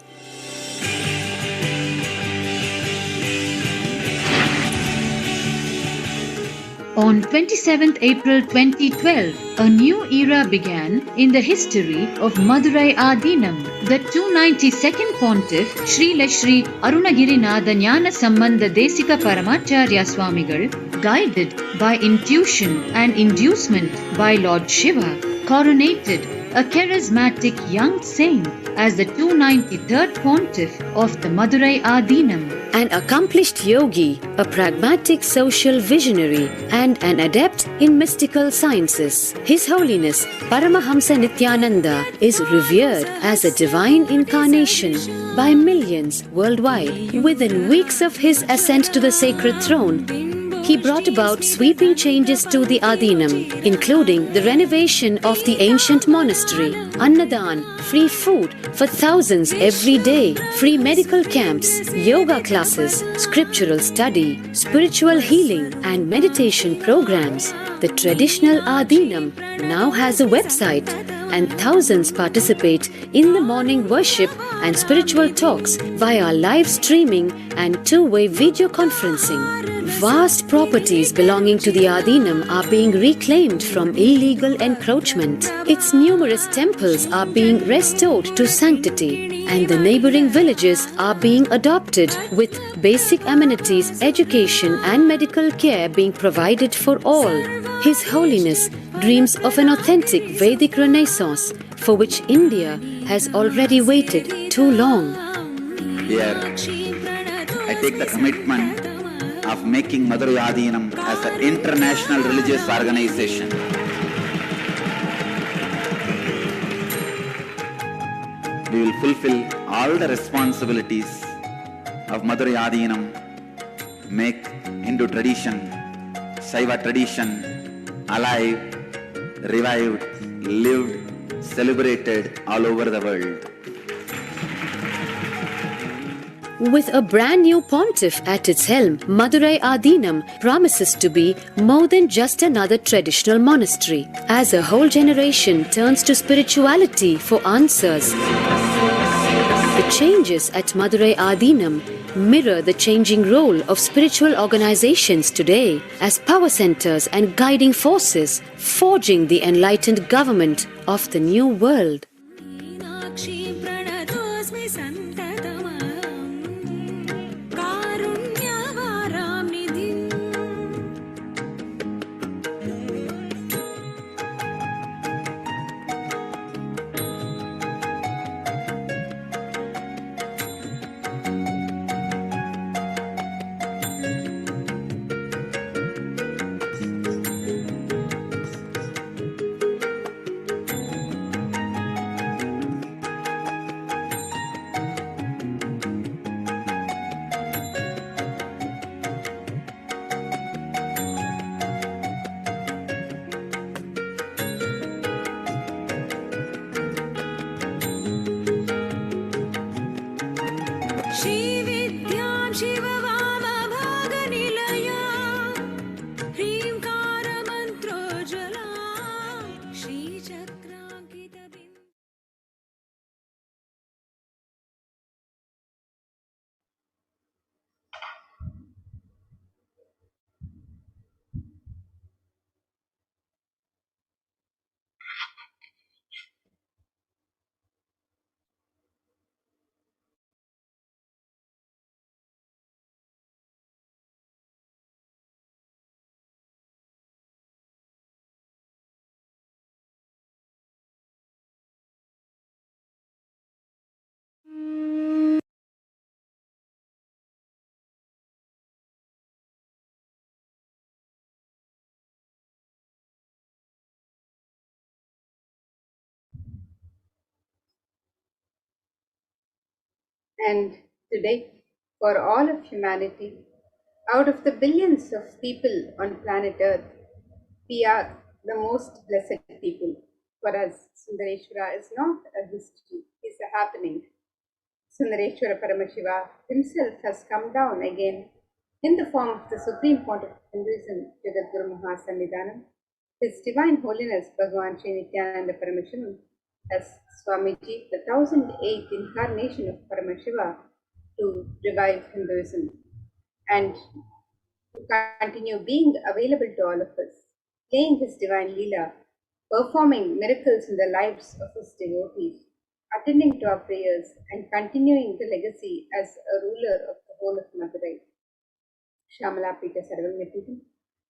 On 27th April 2012, a new era began in the history of Madurai Adinam. The 292nd Pontiff, Sri Arunagirinatha Jnana Sambandha Desika Paramacharya Swamigal, guided by intuition and inducement by Lord Shiva, coronated a charismatic young saint as the 293rd Pontiff of the Madurai Adinam. An accomplished yogi, a pragmatic social visionary, and an adept in mystical sciences. His Holiness Paramahamsa Nithyananda is revered as a divine incarnation by millions worldwide. Within weeks of his ascent to the sacred throne, he brought about sweeping changes to the Adinam, including the renovation of the ancient monastery, Annadan, free food for thousands every day, free medical camps, yoga classes, scriptural study, spiritual healing, and meditation programs. The traditional Adinam now has a website, and thousands participate in the morning worship and spiritual talks via live streaming and two-way video conferencing. Vast properties belonging to the Adinam are being reclaimed from illegal encroachment. Its numerous temples are being restored to sanctity, and the neighboring villages are being adopted with basic amenities, education and medical care being provided for all. His Holiness dreams of an authentic Vedic renaissance for which India has already waited too long. Here, I take the commitment of making Madurai Adinam as an international religious organization. We will fulfill all the responsibilities of Madurai Adinam, make Hindu tradition, Saiva tradition alive, revived, lived, celebrated all over the world. With a brand new pontiff at its helm, Madurai Adinam promises to be more than just another traditional monastery. As a whole generation turns to spirituality for answers, the changes at Madurai Adinam mirror the changing role of spiritual organizations today as power centers and guiding forces, forging the enlightened government of the new world. And today, for all of humanity, out of the billions of people on planet Earth, we are the most blessed people. For us, Sundareshwara is not a history, it's a happening. Sundareshwara Paramashiva himself has come down again in the form of the Supreme Pontiff of Hinduism, Jagadguru Mahasannidhanam. His Divine Holiness Bhagavan Sri Nithyananda Paramashivam as Swamiji, the 1008th incarnation of Paramashiva to revive Hinduism. And to continue being available to all of us, playing his divine Leela, performing miracles in the lives of his devotees, attending to our prayers, and continuing the legacy as a ruler of the whole of Madurai. Shamalapita Sarvangatidam,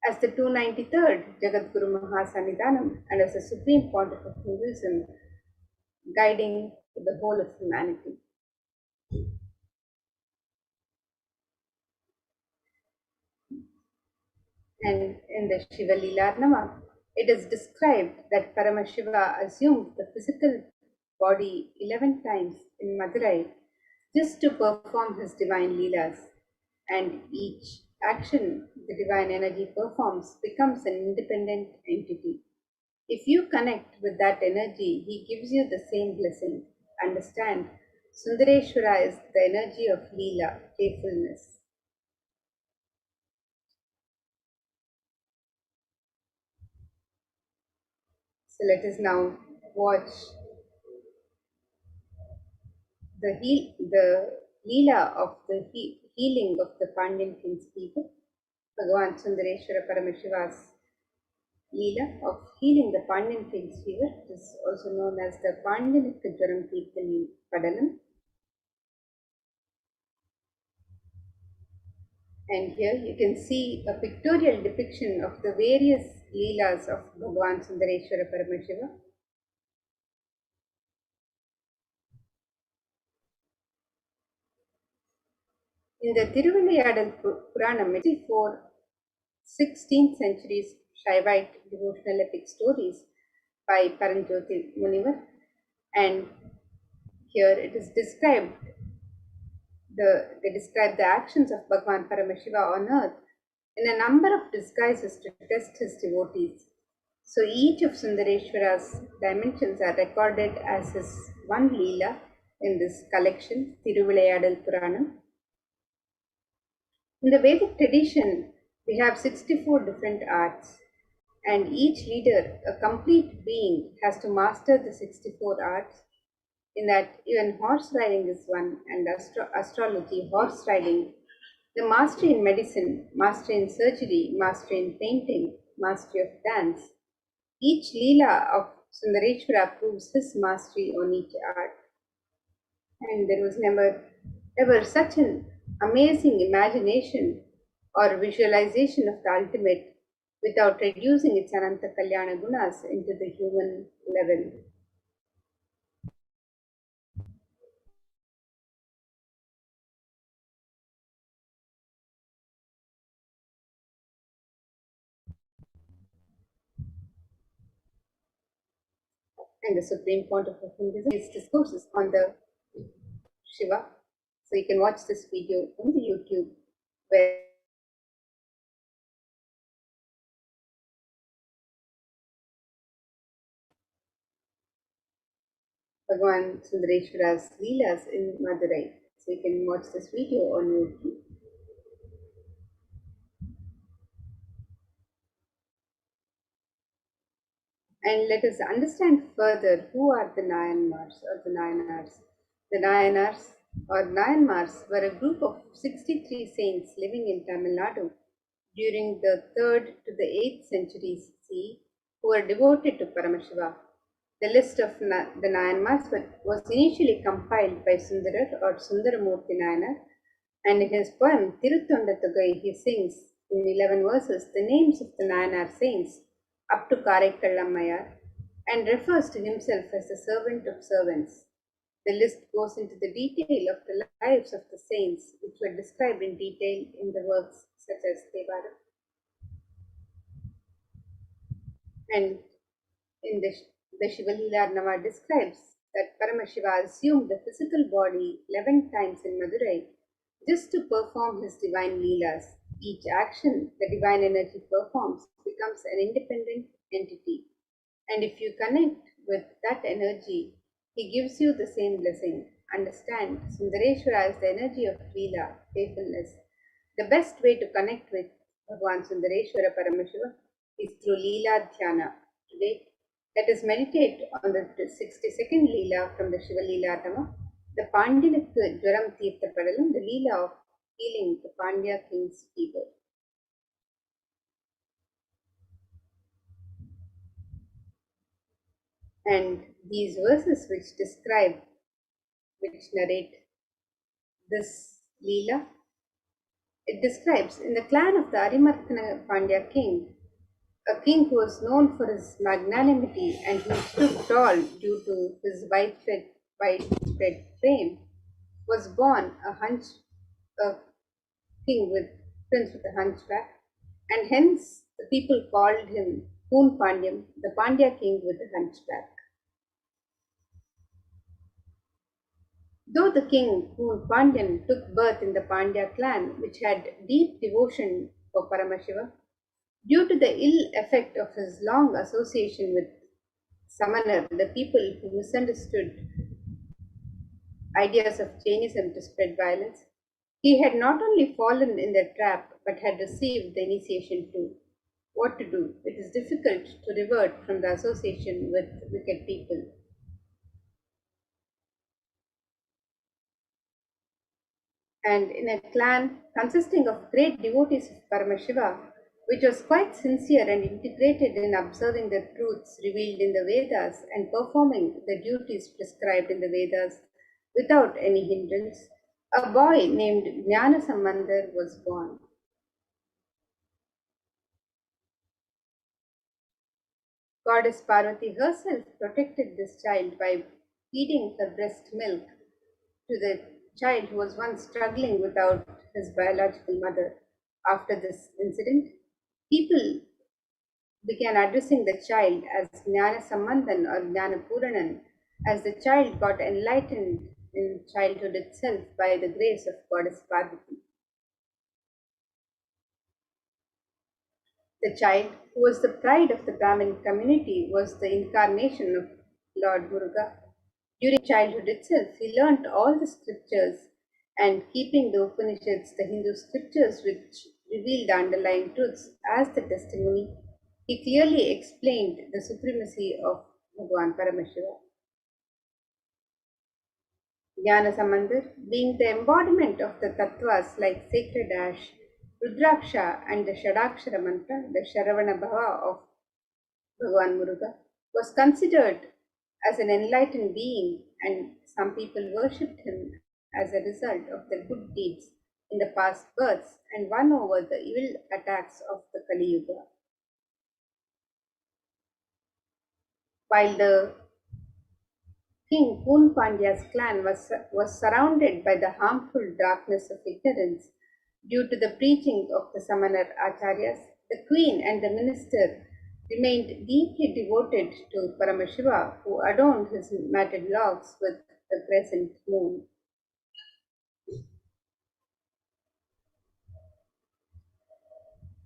as the 293rd Jagadguru Mahasannidhanam and as the Supreme Pontiff of Hinduism, guiding the whole of humanity. And in the Shiva Leelarnama, it is described that Paramashiva assumed the physical body 11 times in Madurai just to perform his divine Leelas, and each action the divine energy performs becomes an independent entity. If you connect with that energy, he gives you the same blessing. Understand, Sundareshwara is the energy of Leela, playfulness. So let us now watch the Leela of the healing of the Pandyan king's people, Bhagavan Sundareshwara Paramashiva's Leela of healing the Pandyan king's fever. It is also known as the Pandyanika Jwaram Keertani Padalam. And here you can see a pictorial depiction of the various Leelas of Bhagavan Sundareshwara Paramashiva. In the Tiruvilayadal Puranam, 16th century's Shaivite devotional epic stories by Paranjoti Munivar, and here it is described they describe the actions of Bhagavan Paramashiva on earth in a number of disguises to test his devotees. So each of Sundareshwara's dimensions are recorded as his one Leela in this collection, Tiruvilayadal Puranam. In the Vedic tradition, we have 64 different arts, and each leader, a complete being, has to master the 64 arts. In that, even horse riding is one, and astrology, horse riding, the mastery in medicine, mastery in surgery, mastery in painting, mastery of dance. Each Leela of Sundareshwara proves his mastery on each art. And there was never ever such an amazing imagination or visualization of the ultimate without reducing its Ananta Kalyana Gunas into the human level. And the Supreme Pontiff of Hinduism his discourses on the Shiva. So you can watch this video on the YouTube where Bhagavan Sundareshwara's Leelas in Madurai. So you can watch this video on YouTube. And let us understand further who are the Nayanmars or the Nayanars. The Nayanars or Nayanmars were a group of 63 saints living in Tamil Nadu during the 3rd to the 8th centuries CE who were devoted to Paramashiva. The list of the Nayanmars was initially compiled by Sundarar or Sundaramurti Nayanar, and in his poem Tiruttondathugai he sings in 11 verses the names of the Nayanar saints up to Karaikkallammayar and refers to himself as the servant of servants. The list goes into the detail of the lives of the saints, which were described in detail in the works such as Devaram. And in the Shiva Leelarnama describes that Paramashiva assumed the physical body 11 times in Madurai just to perform his divine Leelas. Each action the divine energy performs becomes an independent entity. And if you connect with that energy, he gives you the same blessing. Understand, Sundareshwara is the energy of Leela, playfulness. The best way to connect with Bhagavan Sundareshwara Paramashiva is through Leela Dhyana. Today, let us meditate on the 62nd Leela from the Shiva Leelarnama, the Pandyanika Jwaram Tirtha Padalam, the Leela of healing the Pandya king's fever. And these verses which narrate this Leela, it describes in the clan of the Arimarthana Pandya king, a king who was known for his magnanimity and who stood tall due to his widespread fame, was born a king with prince with a hunchback, and hence the people called him Poon Pandyam, the Pandya king with a hunchback. Though the king Poon Pandyan took birth in the Pandya clan, which had deep devotion for Paramashiva, due to the ill effect of his long association with Samanar, the people who misunderstood ideas of Jainism to spread violence, he had not only fallen in their trap but had received the initiation too. What to do? It is difficult to revert from the association with wicked people. And in a clan consisting of great devotees of Paramashiva, which was quite sincere and integrated in observing the truths revealed in the Vedas and performing the duties prescribed in the Vedas without any hindrance, a boy named Jnana Sambandar was born. Goddess Parvati herself protected this child by feeding her breast milk to the child who was once struggling without his biological mother. After this incident, people began addressing the child as Jnana Sambandhan or Jnana Puranan, as the child got enlightened in childhood itself by the grace of Goddess Parvati. The child, who was the pride of the Brahmin community, was the incarnation of Lord Muruga. During childhood itself, he learnt all the scriptures, and keeping the Upanishads, the Hindu scriptures which reveal the underlying truths, as the testimony, he clearly explained the supremacy of Bhagavan Paramashiva. Jnana Sambandar, being the embodiment of the tattvas like sacred ash, Rudraksha, and the Shadakshara mantra, the Sharavana Bhava of Bhagavan Muruga, was considered as an enlightened being, and some people worshipped him as a result of their good deeds in the past births and won over the evil attacks of the Kali Yuga. While the King Poon Pandya's clan was surrounded by the harmful darkness of ignorance due to the preaching of the Samanar Acharyas, the queen and the minister remained deeply devoted to Paramashiva, who adorned his matted locks with the crescent moon.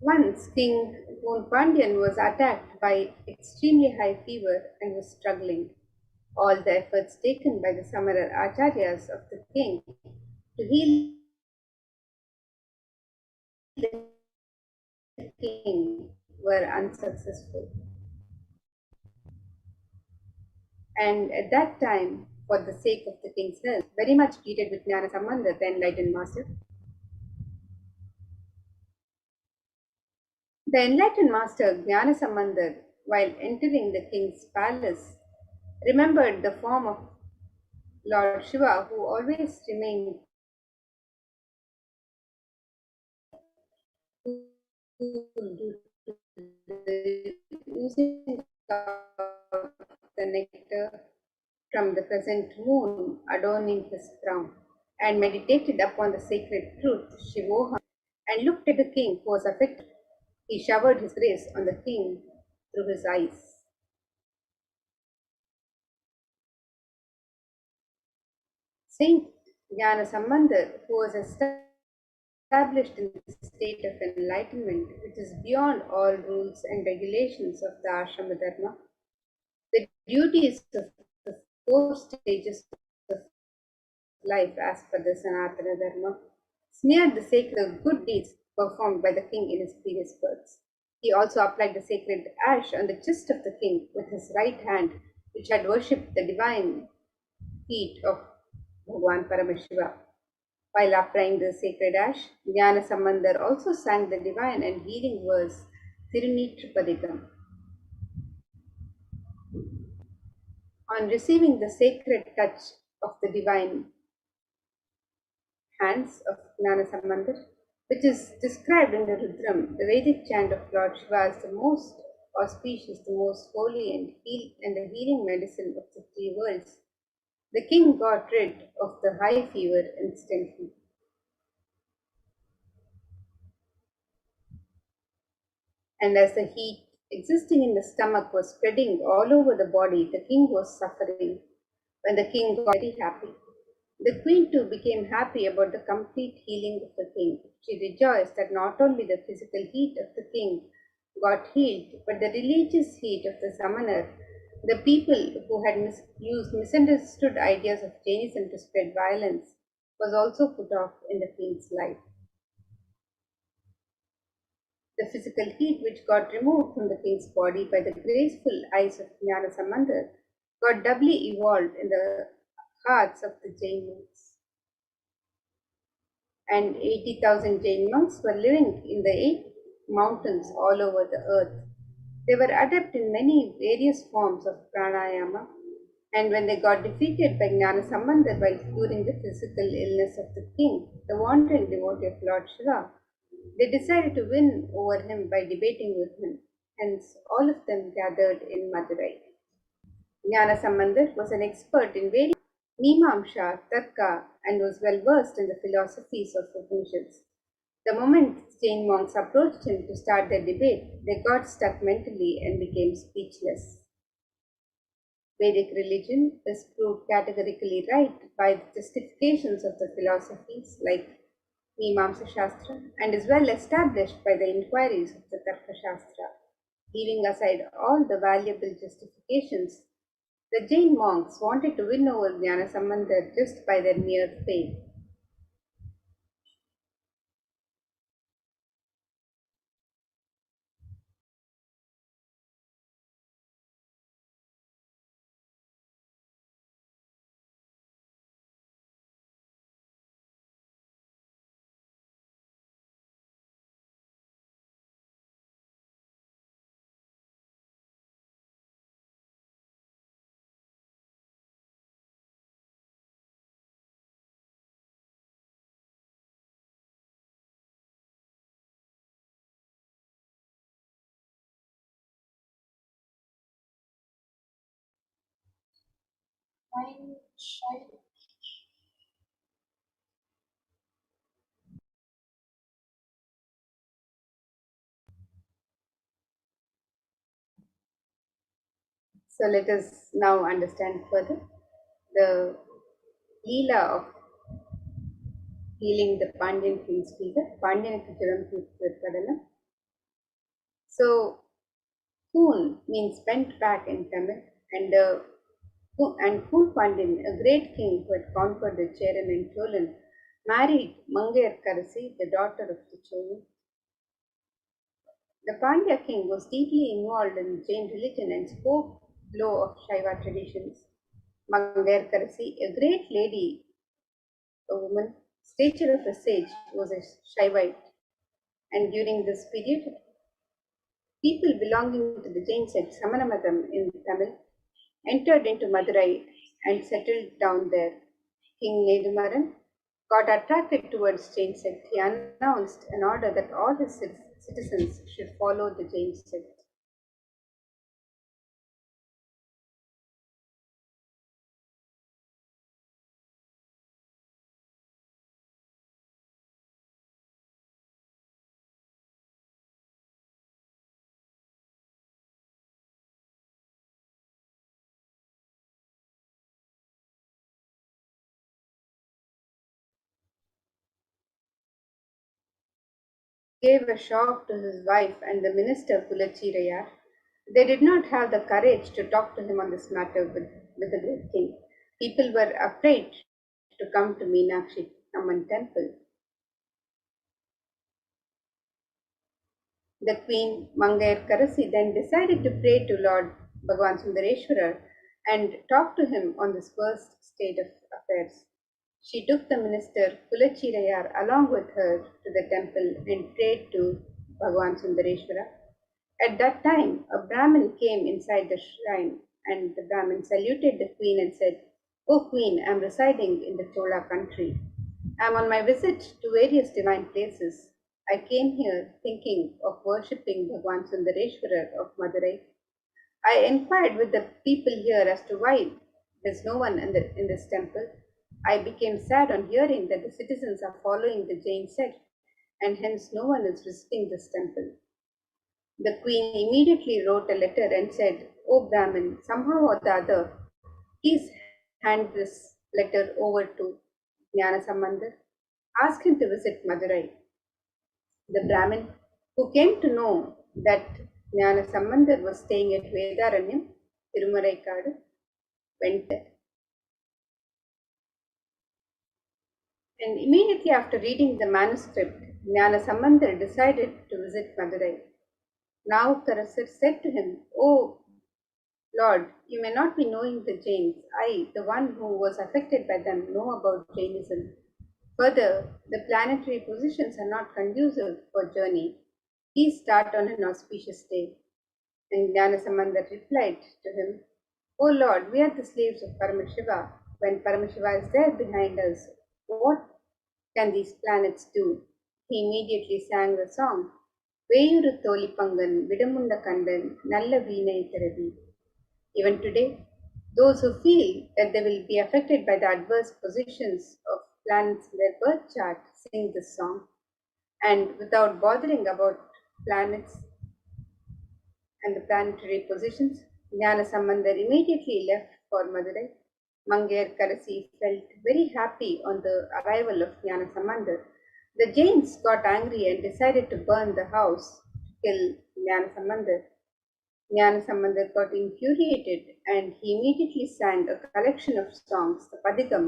Once King Poon Pandyan was attacked by extremely high fever and was struggling. All the efforts taken by the Samanar Acharyas of the king to heal the king were unsuccessful. And at that time, for the sake of the king's health, very much pleaded with Jnana Sambandar, the enlightened master. The enlightened master Jnana Sambandar, while entering the king's palace, remembered the form of Lord Shiva, who always remained using the nectar from the crescent moon adorning his crown, and meditated upon the sacred truth, Shivoham, and looked at the king who was affected. He showered his grace on the king through his eyes. Saint Jnana Sambandar, who was established in the state of enlightenment, which is beyond all rules and regulations of the ashrama dharma, the duties of the 4 stages of life as per the Sanatana dharma, smeared the sacred good deeds performed by the king in his previous births. He also applied the sacred ash on the chest of the king with his right hand, which had worshipped the divine feet of Bhagavan Paramashiva. While applying the sacred ash, Jnana Sambandar also sang the divine and healing verse Thiruneetrapadikam. On receiving the sacred touch of the divine hands of Gnanasamandar, which is described in the Rudram, the Vedic chant of Lord Shiva, as the most auspicious, the most holy, and the healing medicine of the three worlds, the king got rid of the high fever instantly. And as the heat existing in the stomach was spreading all over the body, the king was suffering. When the king got very happy, the queen too became happy about the complete healing of the king. She rejoiced that not only the physical heat of the king got healed, but the religious heat of the summoner, the people who had used misunderstood ideas of Jainism to spread violence, was also put off in the king's life. The physical heat which got removed from the king's body by the graceful eyes of Jnana Samandar got doubly evolved in the hearts of the Jain monks. And 80,000 Jain monks were living in the 8 mountains all over the earth. They were adept in many various forms of pranayama, and when they got defeated by Jnana Sambandar while curing the physical illness of the king, the wandering devotee of Lord Shiva, they decided to win over him by debating with him. Hence, all of them gathered in Madurai. Jnana Sambandar was an expert in various Mimamsha, Tarka, and was well versed in the philosophies of Upanishads. The moment Jain monks approached him to start their debate, they got stuck mentally and became speechless. Vedic religion is proved categorically right by the justifications of the philosophies like Mimamsa Shastra and is well established by the inquiries of the Tarka Shastra. Leaving aside all the valuable justifications, the Jain monks wanted to win over Jnana Sambandar just by their mere faith. So let us now understand further the Leela of healing the Pandyan king's fever, Pandyanakku Jaram Thirukkadanam. So, Poon means bent back in Tamil, and Poon Pandyan, a great king who had conquered the Cheran and Cholan, married Mangayar Karasi, the daughter of the Cholan. The Pandya king was deeply involved in Jain religion and spoke low of Shaiva traditions. Mangayar Karasi, a great lady, a woman, stature of a sage, was a Shaivite. And during this period, people belonging to the Jain sect Samanamatam in Tamil entered into Madurai and settled down there. King Nedumaran got attracted towards Jain sect. He announced an order that all his citizens should follow the Jain sect. Gave a shock to his wife and the minister Kulachirayar. They did not have the courage to talk to him on this matter with the great king. People were afraid to come to Meenakshi Amman temple. The queen Mangayar Karasi then decided to pray to Lord Bhagavan Sundareshwara and talk to him on this worst state of affairs. She took the minister Kulachirayar along with her to the temple and prayed to Bhagavan Sundareshwara. At that time, a Brahmin came inside the shrine and the Brahmin saluted the queen and said, "O queen, I am residing in the Chola country. I am on my visit to various divine places. I came here thinking of worshipping Bhagwan Sundareshwara of Madurai. I inquired with the people here as to why there's no one in this temple. I became sad on hearing that the citizens are following the Jain sect and hence no one is visiting this temple." The queen immediately wrote a letter and said, "O Brahmin, somehow or the other, please hand this letter over to Jnana Sambandar. Ask him to visit Madurai." The Brahmin, who came to know that Jnana Sambandar was staying at Vedaranyam, Tirumaraikadu, went there. And immediately after reading the manuscript, Jnana Sambandar decided to visit Madurai. Now Karasar said to him, "O Lord, you may not be knowing the Jains. I, the one who was affected by them, know about Jainism. Further, the planetary positions are not conducive for journey. Please start on an auspicious day." And Jnanasambandar replied to him, "O Lord, we are the slaves of Paramashiva. When Paramashiva is there behind us, what can these planets do?" He immediately sang the song, "Veyuru Tholipangan, Vidamunda Kandan, Nalla Veenai Thiravi." Even today, those who feel that they will be affected by the adverse positions of planets in their birth chart sing this song, and without bothering about planets and the planetary positions, Jnana Sambandar immediately left for Madurai. Mangayar Karasi felt very happy on the arrival of Jnana Sambandar. The Jains got angry and decided to burn the house to kill Jnana Sambandar. Jnana Sambandar got infuriated and he immediately sang a collection of songs, the Padigam,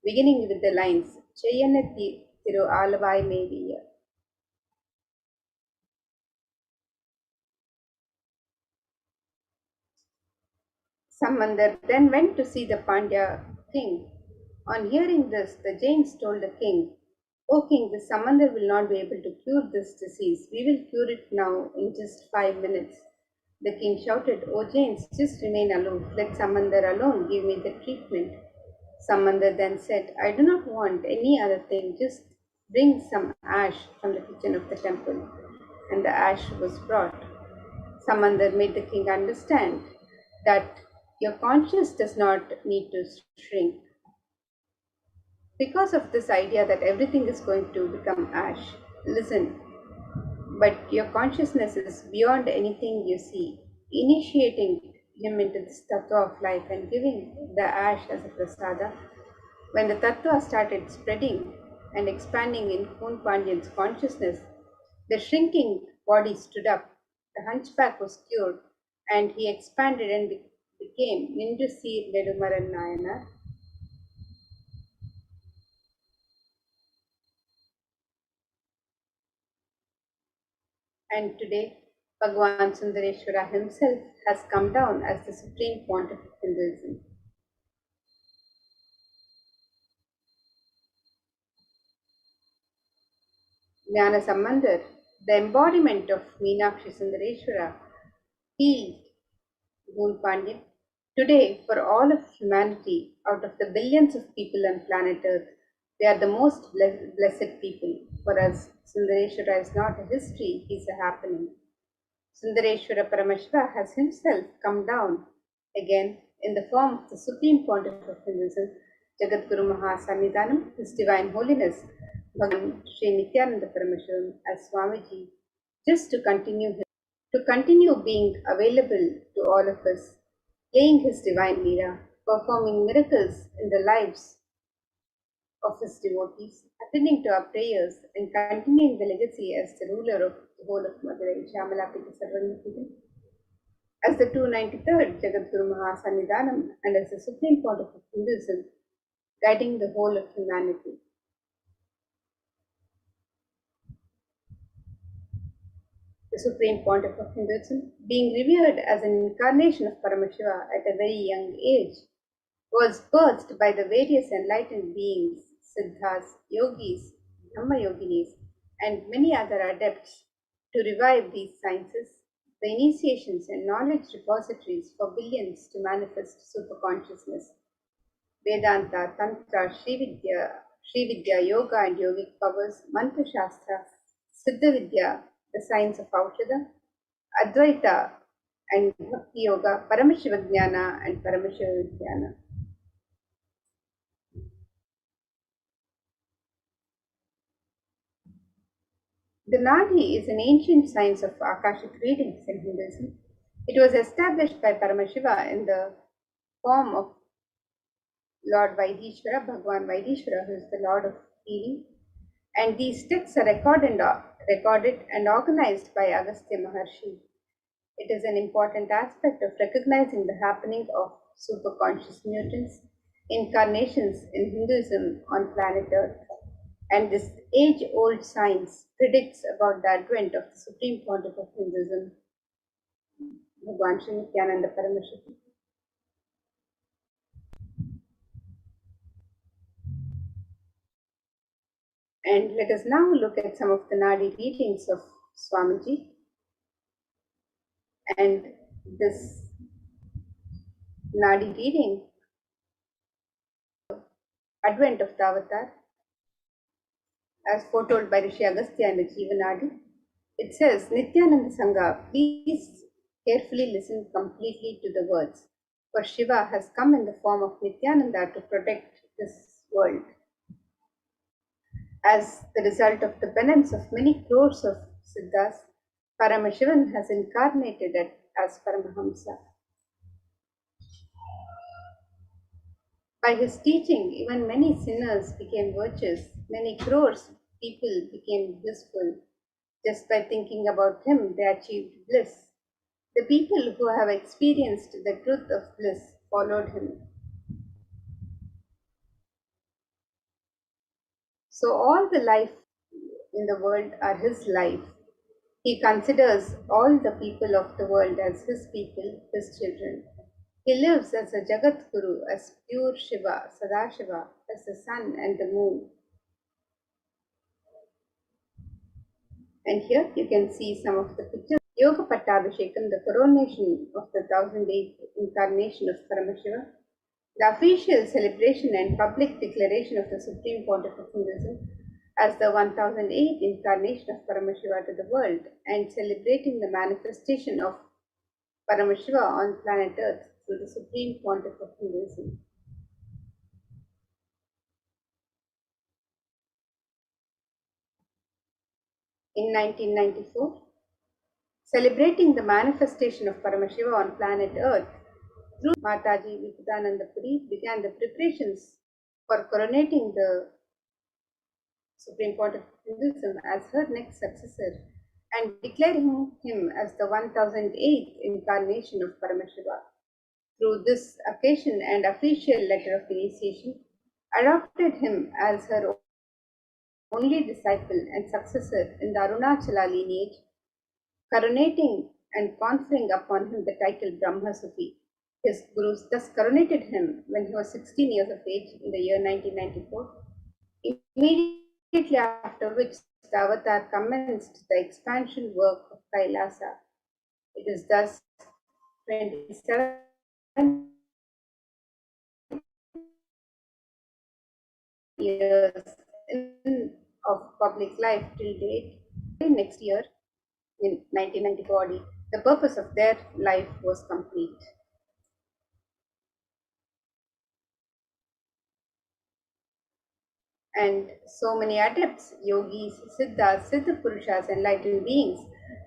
beginning with the lines, "Cheyana Thiru Alavai Meviya." Sambandar then went to see the Pandya king. On hearing this, the Jains told the king, "O king, the Sambandar will not be able to cure this disease. We will cure it now in just 5 minutes." The king shouted, "O Jains, just remain aloof. Let Sambandar alone give me the treatment." Sambandar then said, "I do not want any other thing. Just bring some ash from the kitchen of the temple." And the ash was brought. Sambandar made the king understand that your conscience does not need to shrink. Because of this idea that everything is going to become ash, listen, but your consciousness is beyond anything you see. Initiating him into this tattva of life and giving the ash as a prasada, when the tattva started spreading and expanding in Kun Pandyan's consciousness, the shrinking body stood up, the hunchback was cured, and he expanded and became Nindusir Nedumaran Nayanar. And today, Bhagwan Sundareshwara himself has come down as the supreme pontiff of Hinduism. Jnana Sambandar, the embodiment of Meenakshi Sundareshwara, healed Moon Pandyan. Today, for all of humanity, out of the billions of people on planet Earth, they are the most blessed people. For us, Sundareshwara is not a history, he is a happening. Sundareshwara Paramashiva has himself come down again in the form of the Supreme Pontiff of Hinduism, Jagadguru Mahasannidhanam, His Divine Holiness, Bhagavan Sri Nithyananda Paramashivam as Swamiji, just to continue being available to all of us, playing his divine leela, performing miracles in the lives of his devotees, attending to our prayers, and continuing the legacy as the ruler of the whole of Madurai, Shamalapita Sarvanipita, as the 293rd Jagadguru Mahasannidhanam, and as the Supreme Pontiff of Hinduism, guiding the whole of humanity. The Supreme Pontiff of Hinduism, being revered as an incarnation of Paramashiva at a very young age, was birthed by the various enlightened beings, siddhas, yogis, dhamma yoginis, and many other adepts to revive these sciences, the initiations and knowledge repositories for billions to manifest superconsciousness. Vedanta, Tantra, Srividya, Yoga and yogic powers, Mantra Shastra, Siddha Vidya, the science of Aushadha, Advaita and Bhakti Yoga, Paramashivoham and Paramashivoham. The Nadi is an ancient science of Akashic readings in Hinduism. It was established by Paramashiva in the form of Lord Vaidishvara, Bhagwan Vaidishvara, who is the Lord of healing. And these texts are recorded and organized by Agastya Maharshi. It is an important aspect of recognizing the happening of superconscious mutants, incarnations in Hinduism on planet Earth. And this age-old science predicts about the advent of the Supreme Pontiff of Hinduism, Bhagwan Sri Nithyananda Paramashivam. And let us now look at some of the Nadi readings of Swamiji. And this Nadi reading, Advent of the Avatar, as foretold by Rishi Agastya in the Jivanadi, it says, Nithyananda Sangha, please carefully listen completely to the words, for Shiva has come in the form of Nithyananda to protect this world. As the result of the penance of many crores of Siddhas, Paramashivan has incarnated as Paramahamsa. By his teaching, even many sinners became virtuous, many crores people became blissful. Just by thinking about him, they achieved bliss. The people who have experienced the truth of bliss followed him. So all the life in the world are his life. He considers all the people of the world as his people, his children. He lives as a Jagat Guru, as pure Shiva, Sadashiva, as the sun and the moon. And here you can see some of the pictures. Yoga Pattabhishekam, the coronation of the 1008th incarnation of Paramashiva, the official celebration and public declaration of the Supreme Pontiff of Hinduism as the 1008th incarnation of Paramashiva to the world, and celebrating the manifestation of Paramashiva on planet Earth through the Supreme Pontiff of Hinduism. In 1994, celebrating the manifestation of Paramashiva on planet Earth, through Mataji Vipudananda Puri began the preparations for coronating the Supreme Pontiff of Hinduism as her next successor and declaring him as the 1008th incarnation of Paramashiva. Through this occasion and official letter of initiation, adopted him as her only disciple and successor in the Arunachala lineage, coronating and conferring upon him the title Brahma Sufi. His gurus thus coronated him when he was 16 years of age in the year 1994, immediately after which the avatar commenced the expansion work of Kailasa. It is thus 27 years of public life till date. Next year, in 1994, the purpose of their life was complete. And so many adepts, yogis, siddhas, siddha purushas, enlightened beings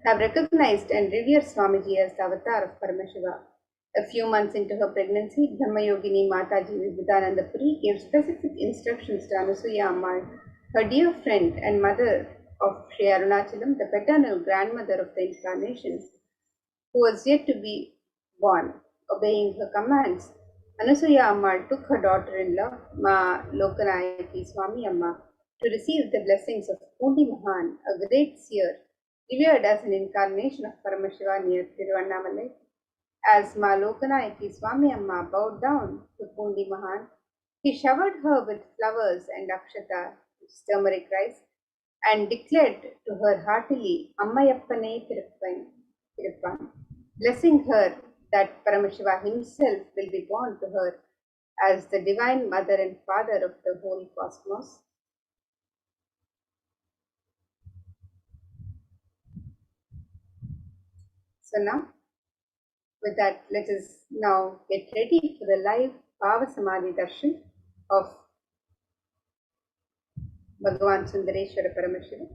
have recognized and revered Swamiji as the avatar of Paramashiva. A few months into her pregnancy, Dhammayogini Mataji Vibudananda Puri gave specific instructions to Anasuya Ammal, her dear friend and mother of Sri Arunachalam, the paternal grandmother of the incarnation, who was yet to be born. Obeying her commands, Anasuya Ammal took her daughter-in-law, Ma Lokanayaki Swami Amma, to receive the blessings of Pundi Mahan, a great seer, revered as an incarnation of Paramashiva near Tiruvannamalai. As Ma Lokanayaki Swami Amma bowed down to Pundi Mahan, he showered her with flowers and akshata, which is turmeric rice, and declared to her heartily, Ammayappane Tiruppai. Kirpan, blessing her that Paramashiva himself will be born to her as the divine mother and father of the whole cosmos. So now, with that, let us now get ready for the live Bhava Samadhi Darshan of Bhagavan Sundareshwara Paramashiva.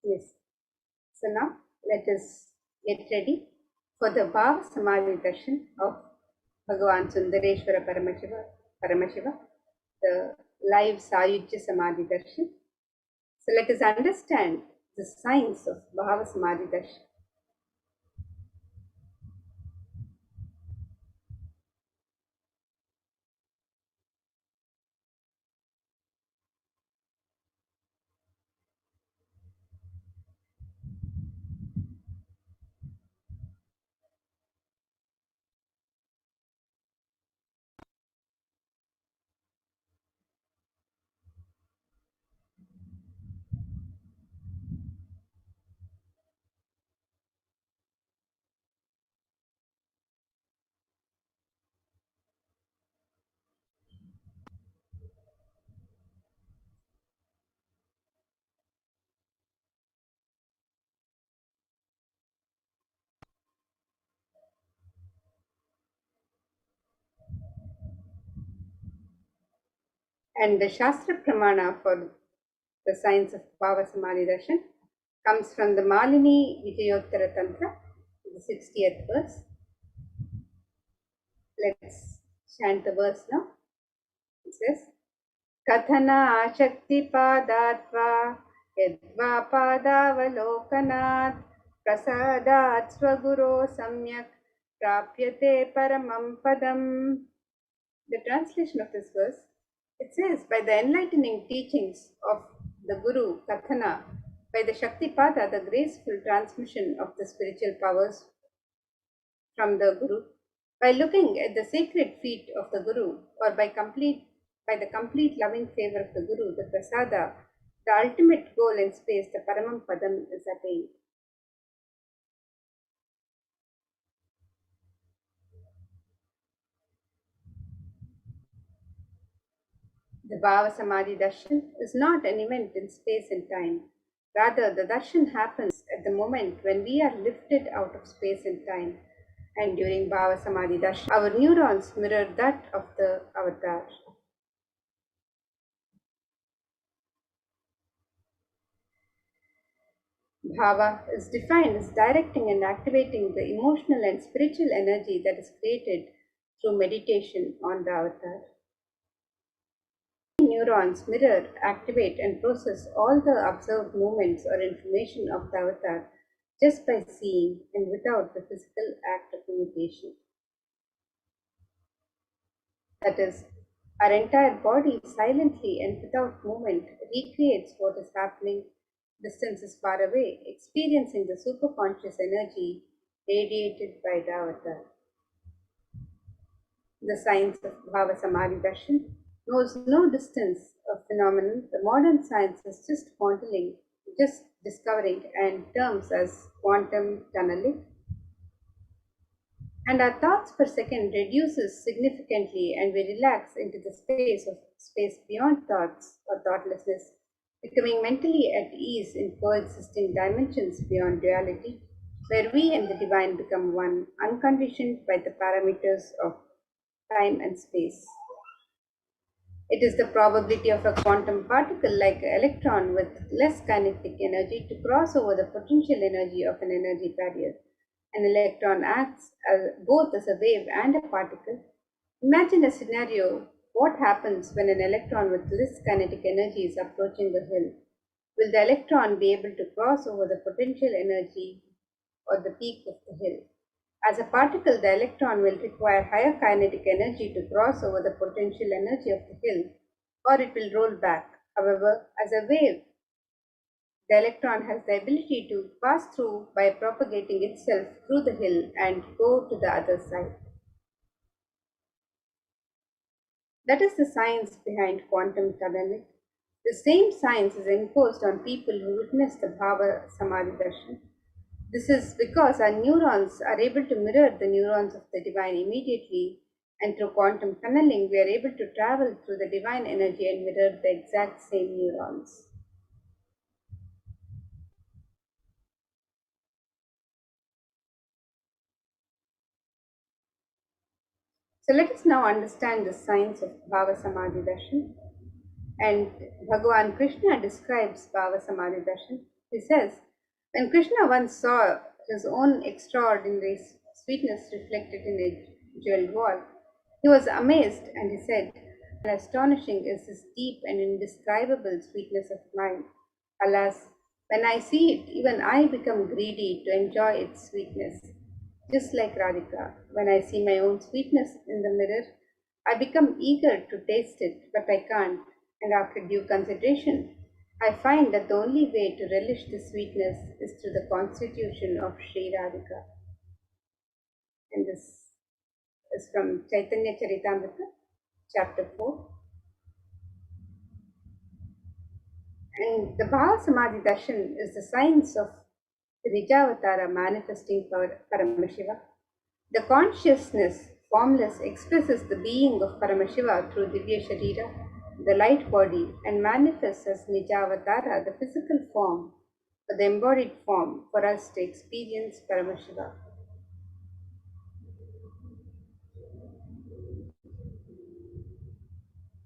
Yes. So now let us get ready for the Bhava Samadhi Darshan of Bhagavan Sundareshwara Paramashiva, the live Sayujya Samadhi Darshan. So let us understand the science of Bhava Samadhi Darshan. And the Shastra Pramana for the science of Bhava Samadhi Darshan comes from the Malini Vijayottara Tantra, the 60th verse. Let's chant the verse now. It says, Kathana Shakti Padatva Yadva Padavalokanat Prasadat Swaguro Samyak Prapyate Paramam Padam. The translation of this verse, it says, by the enlightening teachings of the Guru Kathana, by the Shakti Pada, the graceful transmission of the spiritual powers from the Guru, by looking at the sacred feet of the Guru, or by complete by the complete loving favor of the Guru, the Prasada, the ultimate goal in space, the Paramam Padam, is attained. The Bhava Samadhi Darshan is not an event in space and time. Rather, the darshan happens at the moment when we are lifted out of space and time. And during Bhava Samadhi Darshan, our neurons mirror that of the avatar. Bhava is defined as directing and activating the emotional and spiritual energy that is created through meditation on the avatar. Neurons mirror, activate, and process all the observed movements or information of the avatar just by seeing and without the physical act of imitation. That is, our entire body silently and without movement recreates what is happening distances far away, experiencing the superconscious energy radiated by the avatar. The science of Bhava Samadhi Darshan knows no distance of phenomenon. The modern science is just discovering and terms as quantum tunneling. And our thoughts per second reduces significantly and we relax into the space beyond thoughts or thoughtlessness, becoming mentally at ease in coexisting dimensions beyond duality, where we and the divine become one, unconditioned by the parameters of time and space. It is the probability of a quantum particle like an electron with less kinetic energy to cross over the potential energy of an energy carrier. An electron acts both as a wave and a particle. Imagine a scenario: what happens when an electron with less kinetic energy is approaching the hill? Will the electron be able to cross over the potential energy or the peak of the hill? As a particle, the electron will require higher kinetic energy to cross over the potential energy of the hill, or it will roll back. However, as a wave, the electron has the ability to pass through by propagating itself through the hill and go to the other side. That is the science behind quantum tunneling. The same science is imposed on people who witness the Bhava Samadhi Darshan. This is because our neurons are able to mirror the neurons of the divine immediately, and through quantum tunneling, we are able to travel through the divine energy and mirror the exact same neurons. So let us now understand the science of Bhava Samadhi Darshan. And Bhagavan Krishna describes Bhava Samadhi Darshan. He says, when Krishna once saw his own extraordinary sweetness reflected in a jeweled wall, he was amazed and he said, astonishing is this deep and indescribable sweetness of mine. Alas, when I see it, even I become greedy to enjoy its sweetness. Just like Radhika, when I see my own sweetness in the mirror, I become eager to taste it, but I can't. And after due consideration, I find that the only way to relish this sweetness is through the constitution of Sri Radhika. And this is from Chaitanya Charitamrita, chapter 4. And the Bhava Samadhi Darshan is the science of the Nijavatara manifesting Paramashiva. The consciousness, formless, expresses the being of Paramashiva through Divya Sharira, the light body, and manifests as Nijavatara, the physical form, or the embodied form, for us to experience Paramashiva.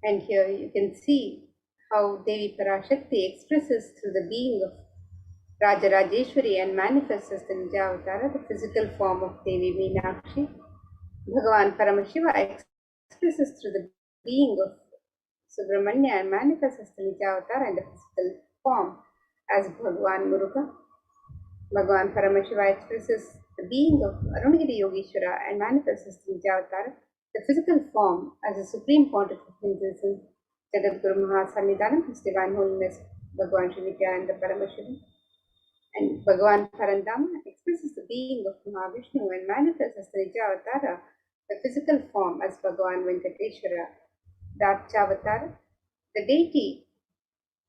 And here you can see how Devi Parashakti expresses through the being of Rajarajeshwari and manifests as the Nijavatara, the physical form of Devi Meenakshi. Bhagavan Paramashiva expresses through the being of Subramanya and manifests as the Nijavatara in the physical form as Bhagavan Muruga. Bhagavan Paramashiva expresses the being of Arunagiri Yogeshwara and manifests as the Nijavatara, the physical form as the supreme pontiff of Hinduism, Jagadguru Mahasannidhanam, His Divine Holiness Bhagavan Sri Nithyananda Paramashivam. And Bhagavan Parandama expresses the being of Mahavishnu and manifests as the Nijavatara, the physical form as Bhagavan Venkateshwara. The Archavatara, the deity,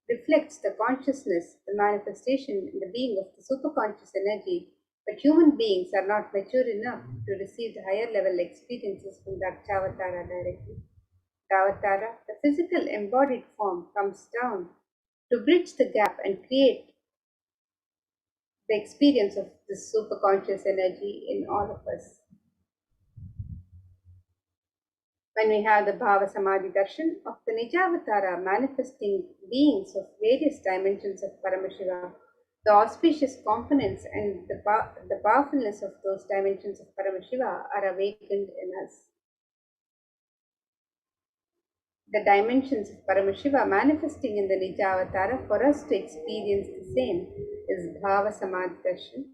reflects the consciousness, the manifestation and the being of the superconscious energy, but human beings are not mature enough to receive the higher level experiences from the Archavatara directly. The Avatara, the physical embodied form, comes down to bridge the gap and create the experience of this superconscious energy in all of us. When we have the Bhava Samadhi Darshan of the Nijavatara manifesting beings of various dimensions of Paramashiva, the auspicious components and the powerfulness of those dimensions of Paramashiva are awakened in us. The dimensions of Paramashiva manifesting in the Nijavatara for us to experience the same is Bhava Samadhi Darshan.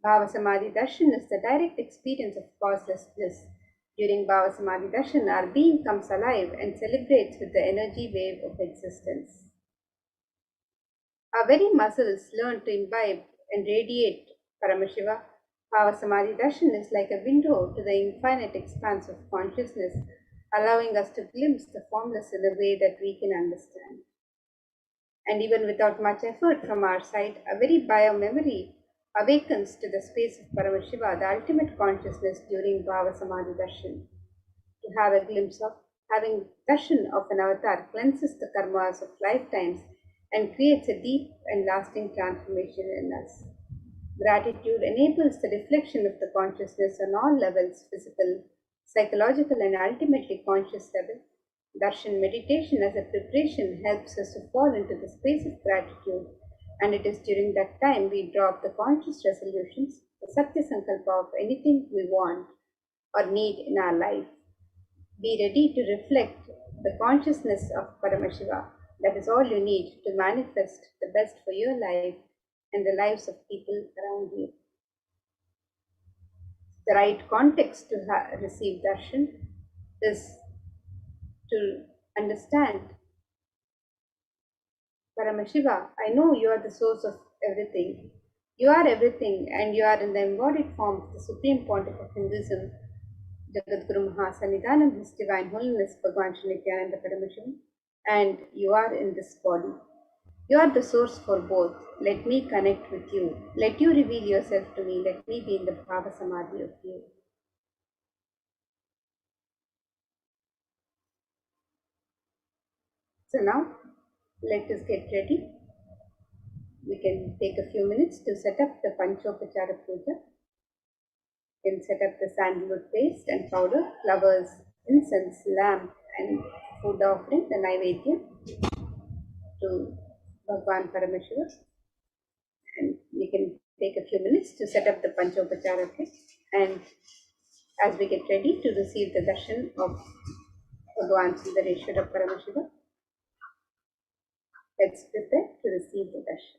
Bhava Samadhi Darshan is the direct experience of causeless bliss. During Bhava Samadhi Darshan, our being comes alive and celebrates with the energy wave of existence. Our very muscles learn to imbibe and radiate Paramashiva. Bhava Samadhi Darshan is like a window to the infinite expanse of consciousness, allowing us to glimpse the formless in a way that we can understand. And even without much effort from our side, a very biomemory awakens to the space of Paramashiva, the ultimate consciousness during Bhava Samadhi Darshan. To have a glimpse of having darshan of an avatar cleanses the karmas of lifetimes and creates a deep and lasting transformation in us. Gratitude enables the reflection of the consciousness on all levels, physical, psychological, and ultimately conscious level. Darshan meditation as a preparation helps us to fall into the space of gratitude, and it is during that time we draw up the conscious resolutions, the Satya Sankalpa of anything we want or need in our life. Be ready to reflect the consciousness of Paramashiva. That is all you need to manifest the best for your life and the lives of people around you. The right context to receive darshan is to understand Paramashiva, I know you are the source of everything. You are everything, and you are in the embodied form of the Supreme Pontiff of Hinduism, Jagadguru Mahasannidhanam, His Divine Holiness Bhagavan Sri Nithyananda Paramashivam, and you are in this body. You are the source for both. Let me connect with you. Let you reveal yourself to me. Let me be in the Bhava Samadhi of you. So now, let us get ready. We can take a few minutes to set up the Panchopachara Puja. You can set up the sandalwood paste and powder, flowers, incense, lamp, and food offering, the Naivedya to Bhagwan Paramashiva. And we can take a few minutes to set up the Panchopachara kit. And as we get ready to receive the darshan of Bhagwan Sundareshwara Paramashiva, let's prepare to receive the darshan.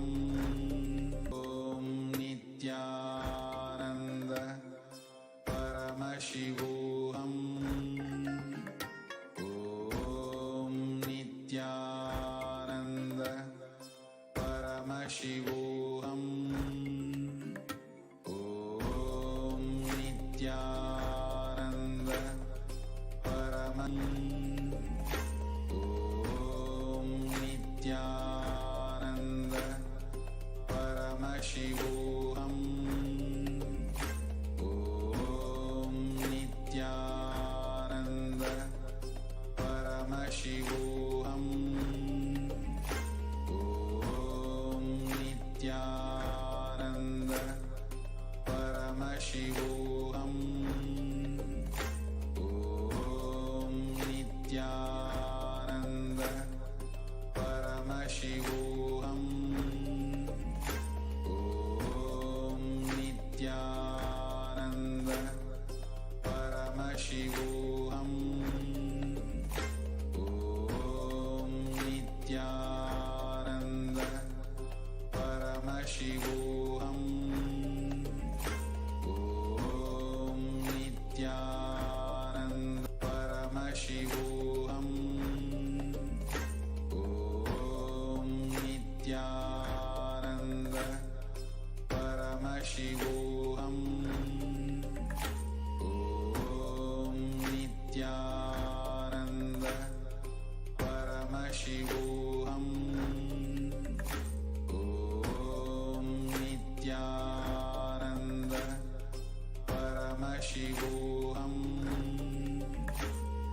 Paramashivoham.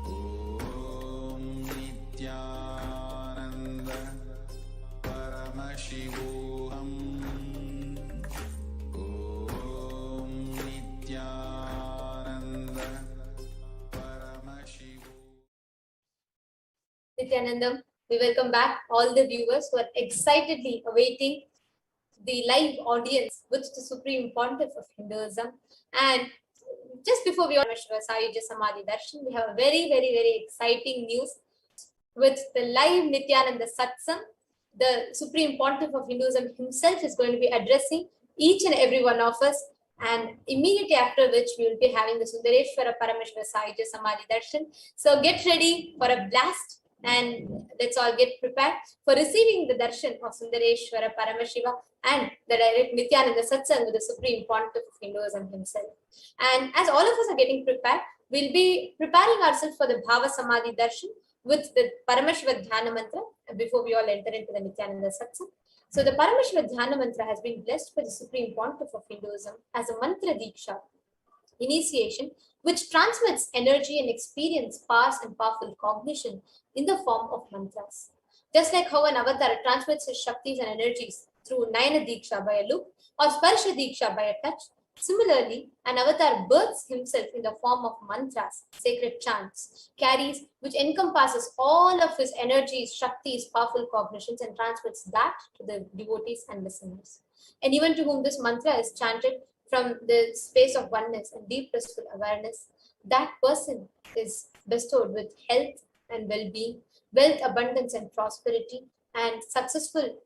Om Nithyananda Paramashivoham. Om Nithyananda Paramashivoham. Nithyanandam, we welcome back all the viewers who are excitedly awaiting the live audience with the Supreme Pontiff of Hinduism. And just before we all Sayuja Samadhi Darshan, we have a very, very, very exciting news with the live Nithyananda Satsang. The Supreme Pontiff of Hinduism himself is going to be addressing each and every one of us. And immediately after which we will be having the Sundareshwara Parameshwara Sayuja Samadhi Darshan. So get ready for a blast. And let's all get prepared for receiving the darshan of Sundareshwara Paramashiva and the direct Nithyananda Satsang with the Supreme Pontiff of Hinduism himself. And as all of us are getting prepared, we'll be preparing ourselves for the Bhava Samadhi Darshan with the Paramashiva Dhyana Mantra before we all enter into the Nithyananda Satsang. So the Paramashiva Dhyana Mantra has been blessed by the Supreme Pontiff of Hinduism as a mantra diksha initiation, which transmits energy and experience, powers and powerful cognition in the form of mantras. Just like how an avatar transmits his shaktis and energies through Nayana Diksha by a look or Sparsha Diksha by a touch, similarly, an avatar births himself in the form of mantras, sacred chants, carries which encompasses all of his energies, shaktis, powerful cognitions, and transmits that to the devotees and listeners. And even to whom this mantra is chanted from the space of oneness and deep blissful awareness, that person is bestowed with health and well-being, wealth, abundance and prosperity, and successful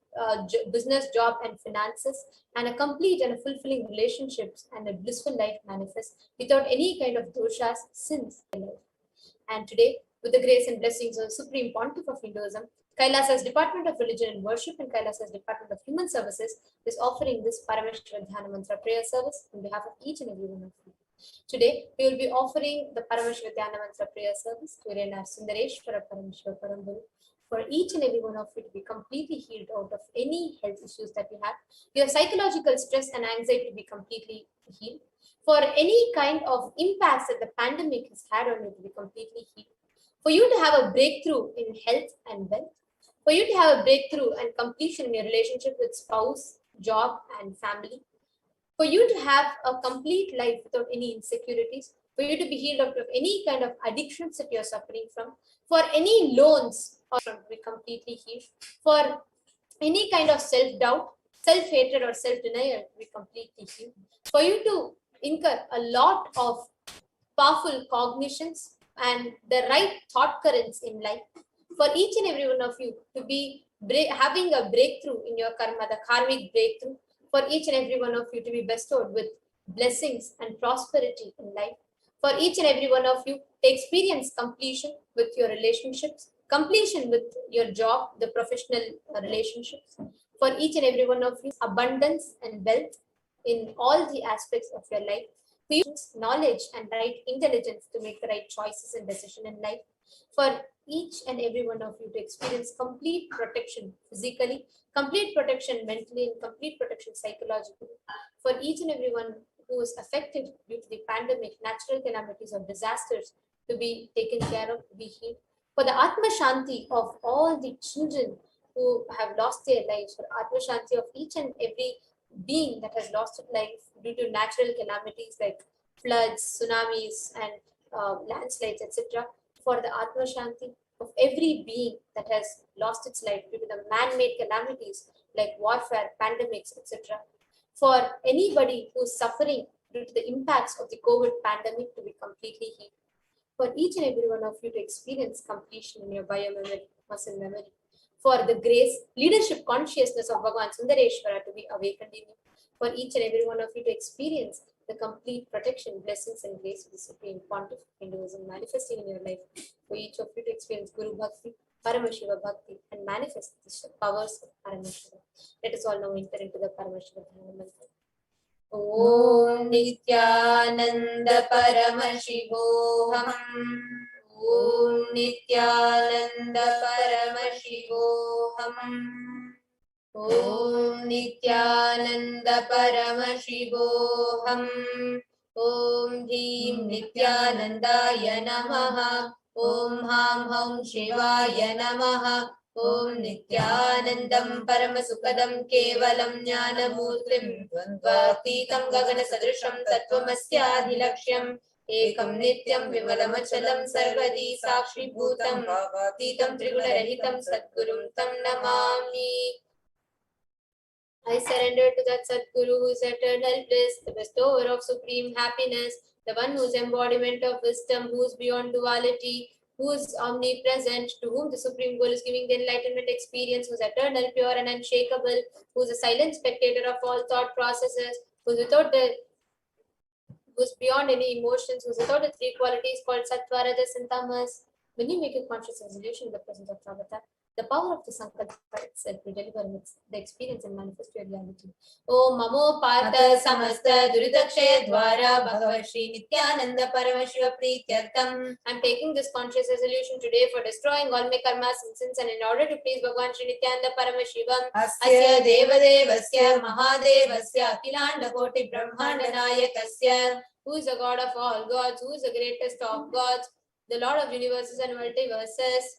business, job and finances, and a complete and a fulfilling relationships and a blissful life manifest without any kind of doshas, sins in life. And today, with the grace and blessings of the Supreme Pontiff of Hinduism, Kailasa's Department of Religion and Worship and Kailasa's Department of Human Services is offering this Parameshwara Dhyana Mantra prayer service on behalf of each and every one of you. Today, we will be offering the Parameshwara Dhyana Mantra prayer service to our Sundareshwara Paramashiva Paramburu for each and every one of you to be completely healed out of any health issues that you have, your psychological stress and anxiety to be completely healed, for any kind of impacts that the pandemic has had on you to be completely healed, for you to have a breakthrough in health and wealth, for you to have a breakthrough and completion in your relationship with spouse, job and family, for you to have a complete life without any insecurities, for you to be healed out of any kind of addictions that you're suffering from, for any loans or to be completely healed, for any kind of self-doubt, self-hatred or self-denial to be completely healed, for you to incur a lot of powerful cognitions and the right thought currents in life, for each and every one of you to be having a breakthrough in your karma, the karmic breakthrough, for each and every one of you to be bestowed with blessings and prosperity in life, for each and every one of you to experience completion with your relationships, completion with your job, the professional relationships, for each and every one of you abundance and wealth in all the aspects of your life, for you knowledge and right intelligence to make the right choices and decision in life, for each and every one of you to experience complete protection physically, complete protection mentally, and complete protection psychologically, for each and every one who is affected due to the pandemic, natural calamities or disasters to be taken care of, to be healed, for the Atma Shanti of all the children who have lost their lives, for Atma Shanti of each and every being that has lost its life due to natural calamities like floods, tsunamis, and landslides, etc., for the Atma Shanti of every being that has lost its life due to the man-made calamities like warfare, pandemics, etc., for anybody who is suffering due to the impacts of the COVID pandemic to be completely healed, for each and every one of you to experience completion in your biomemory, muscle memory, for the grace, leadership, consciousness of Bhagavan Sundareshwara to be awakened in you, for each and every one of you to experience the complete protection, blessings and grace of the Supreme Pontiff of Hinduism manifesting in your life, for each of you to experience Guru Bhakti, Paramashiva Bhakti and manifest the powers of Paramashiva. Let us all now enter into the Paramashiva Dhyana Mantra. Om Nithyananda Paramashivoham. Om Nithyananda Paramashivoham. Om Nithyananda Paramashivoham. Om Him Nithyanandaya Namaha. Om Ham Hum Shivaya Namaha. Om Nithyanandam Paramasukadam Kevalam Jnanamurtim Dvandvaतीतं Gaganasadrisham Tattvamasya Ekam Nityam Vimalamachalam Sarvadi Sakshibhutam Bhavatītam Triguna-rahitam Sadgurum Tam Namami. I surrender to that Sadguru who is eternal bliss, the bestower of supreme happiness, the one whose embodiment of wisdom, who is beyond duality, who is omnipresent, to whom the supreme goal is giving the enlightenment experience, who is eternal, pure and unshakable, who is a silent spectator of all thought processes, who is beyond any emotions, who is without the three qualities called Sattva, Rajas and Tamas. When you make a conscious resolution in the presence of Pravata, the power of the Sankalpa itself will deliver the experience and manifest your reality. Om Mamo Partha Samasta Duridakshaya Dwara Bhagavad Shri Nithyananda Paramashiva Prityartham. I am taking this conscious resolution today for destroying all my karmas and sins, and in order to please Bhagavan Shri Nithyananda Paramashivam, Asya Devadevasya Mahadevasya Akhilanda Koti Brahmanda Nayakasya, who is the God of all gods, who is the greatest of gods, the Lord of universes and multiverses.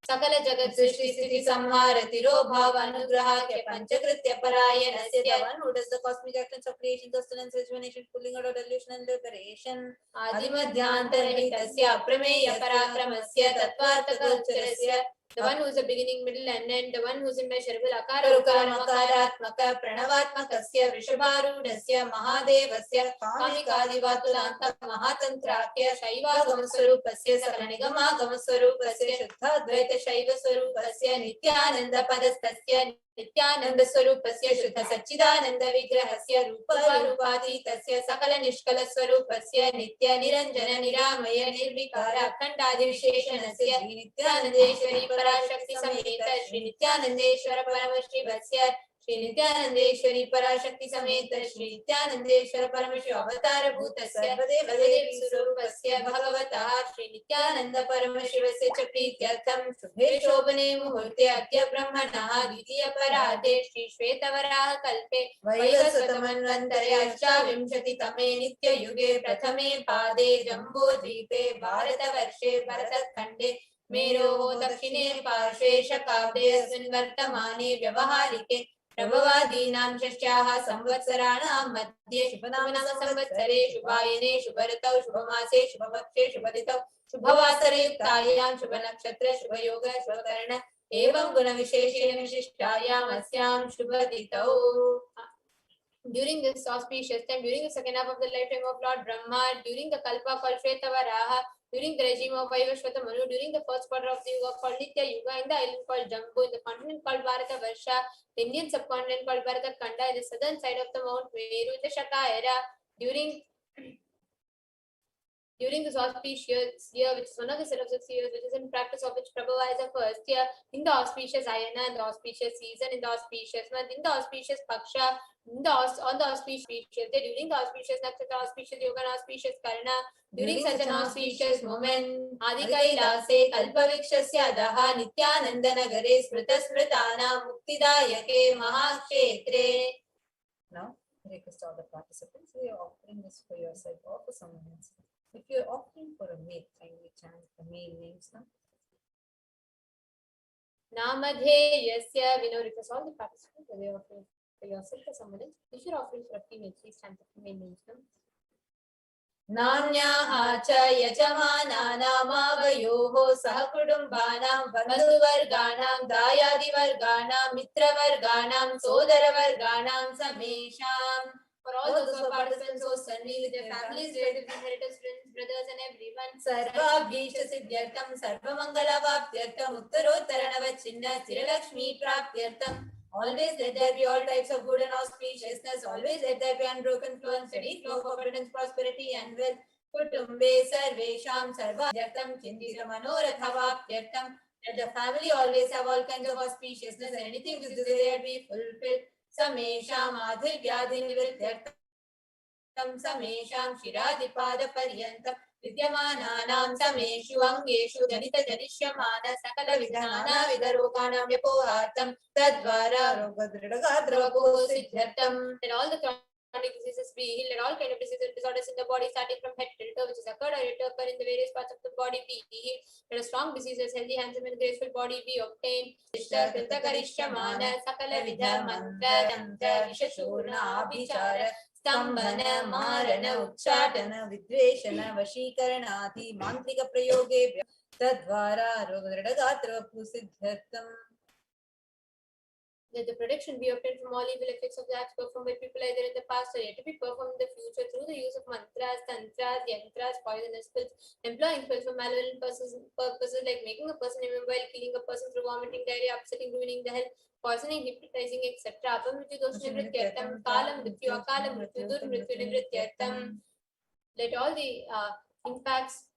Sakala Jagat Srishti Sthiti Samhara Tiro Bhava Anugraha Kya Panchakritya Parayanasya, the one who does the cosmic actions of creation, sustenance, rejuvenation, pulling out of delusion and liberation. Adimadhyantarhitasya Aprameya Parakramasya Tattvartha Gocharasya, the one who is the beginning, middle and end, the one who is immeasurable, Akara Ukara Makaratmaka Pranavatmakasya Vrishabharudasya Mahadevasya Kamikadivatulanta Mahatantrakya Shaiva Gamaswarupasya Sakalanigama Gamaswarupasya Shuddha Dvaita Shaiva Swarupasya Nityananda Padastasya Nityananda Swarupasya Shuddha Sachidananda Vigrahasya Rupa Rupatītasya Sakala Nishkala Swarupasya Nitya Niranjana Niramaya Nirvikara Akhandadi Visheshanasya Nityanandeshwari Parashakti Sameta Shri Nityanandeshwara Paramashivasya Shri Nithyanandeshwari Parashakti Sameta Shri Nithyanandeshwara Paramashiva Avatar Bhutasya Sarvadevi Surupasya Bhagavata Shri Nithyananda Paramashivasya Chaprityartham Shubhe Shobhane Muhurte Adya Brahmanaha Dvitiya Parade Shri Shvetavaraha Kalpe Vaivasvatamanvantare Ashtavimshati Tame Nitya Yuge Prathame Pade Jambo Dvipe Bharata Varshe Bharatakhande मेरो दक्षिणे पार्श्वे शकाब्दे अस्मिन् वर्तमाने व्यवहारिके प्रभवादीनां षष्ट्याः संवत्सराणां मध्ये शुभनाम संवत्सरे शुभायने शुभऋतौ शुभमासे शुभपक्षे शुभतिथौ शुभवासरे युक्तायां शुभनक्षत्र शुभयोग शुभकर्ण एवं गुणविशेषेण विशिष्टायाम् अस्यां शुभतिथौ. During this auspicious time, during the second half of the lifetime of Lord Brahma, during the Kalpa called Shvetavaraha, during the regime of Vaivasvata Manu, during the first quarter of the Yuga called Nitya Yuga, in the island called Jambu, in the continent called Bharata Varsha, the Indian subcontinent called Bharata Khanda, in the southern side of the Mount Meru, in the Shaka era, during this auspicious year, which is one of the set of 6 years, which is in practice of which Prabhupada is the first year, in the auspicious Ayana, in the auspicious season, in the auspicious month, in the auspicious Paksha, on the auspicious day, during the auspicious Nakshatra, auspicious Yoga, auspicious Karna, during such an auspicious moment, Adikailase, Kalpavikshasya Daha, Nityanandanagare, Smrita Smritana, Muktidayake, Mahakshetre. Now, request all the participants, we are offering this for yourself or for someone else. If you are offering for a mate, kindly chant the male names now. Namadhe Yasya, we now request all the participants, whether you are offering for yourself or someone else. If you are offering for a female, please chant the female names now. Namnyaha cha yajamanaanamavayoho sahakudumbanaam bandhuvarganam dayadivarganam mitravarganam sodaravarganam samesham. For all those who are participants so suddenly with their families, relatives, inheritors, friends, brothers and everyone. Sarvabhisha siddhyartham sarvamangala vaptyartham uttarottarana sthiralakshmi praptyartham. Always let there be all types of good and auspiciousness. Always let there be unbroken flow and steady flow of abundance, prosperity and wealth. Kutumbe sarvesham sarvadhyartham chindira manorathavaaptyartham. Let the family always have all kinds of auspiciousness and anything which is desired be fulfilled. Samesham adhivyadhi nivrityartham samesham shiradipada-paryantam vidyamananam sameshu angeshu janita janishyamana sakala vidhana vidaroganam vyapohartam tadvara rogadridagadravago siddhartam. And all the chronic diseases be healed. Let all kind of diseases and disorders in the body, starting from head till toe, which is occurred or it occur in the various parts of the body, be healed. Let a strong diseases, healthy, handsome, and graceful body be obtained. Kritakarishtamana sakala vidha mantra tantra vishashurna abhichara स्तंभन मारण उच्चाटन विद्वेषण वशीकरण आदि मांत्रिक प्रयोगे तद्वारा रोगदृढगात्र सिद्ध्यर्थम्. Let the protection be obtained from all evil effects of the acts performed by people either in the past or yet to be performed in the future through the use of mantras, tantras, yantras, poisonous pills, employing pills for malevolent purposes like making a person immobile, killing a person through vomiting, diarrhea, upsetting, ruining the health, poisoning, hypnotizing, etc. Apamrityu doshne nrityartam, kalam mrityu, akalam mrityu, durmrityu nrityartam. Let all the impacts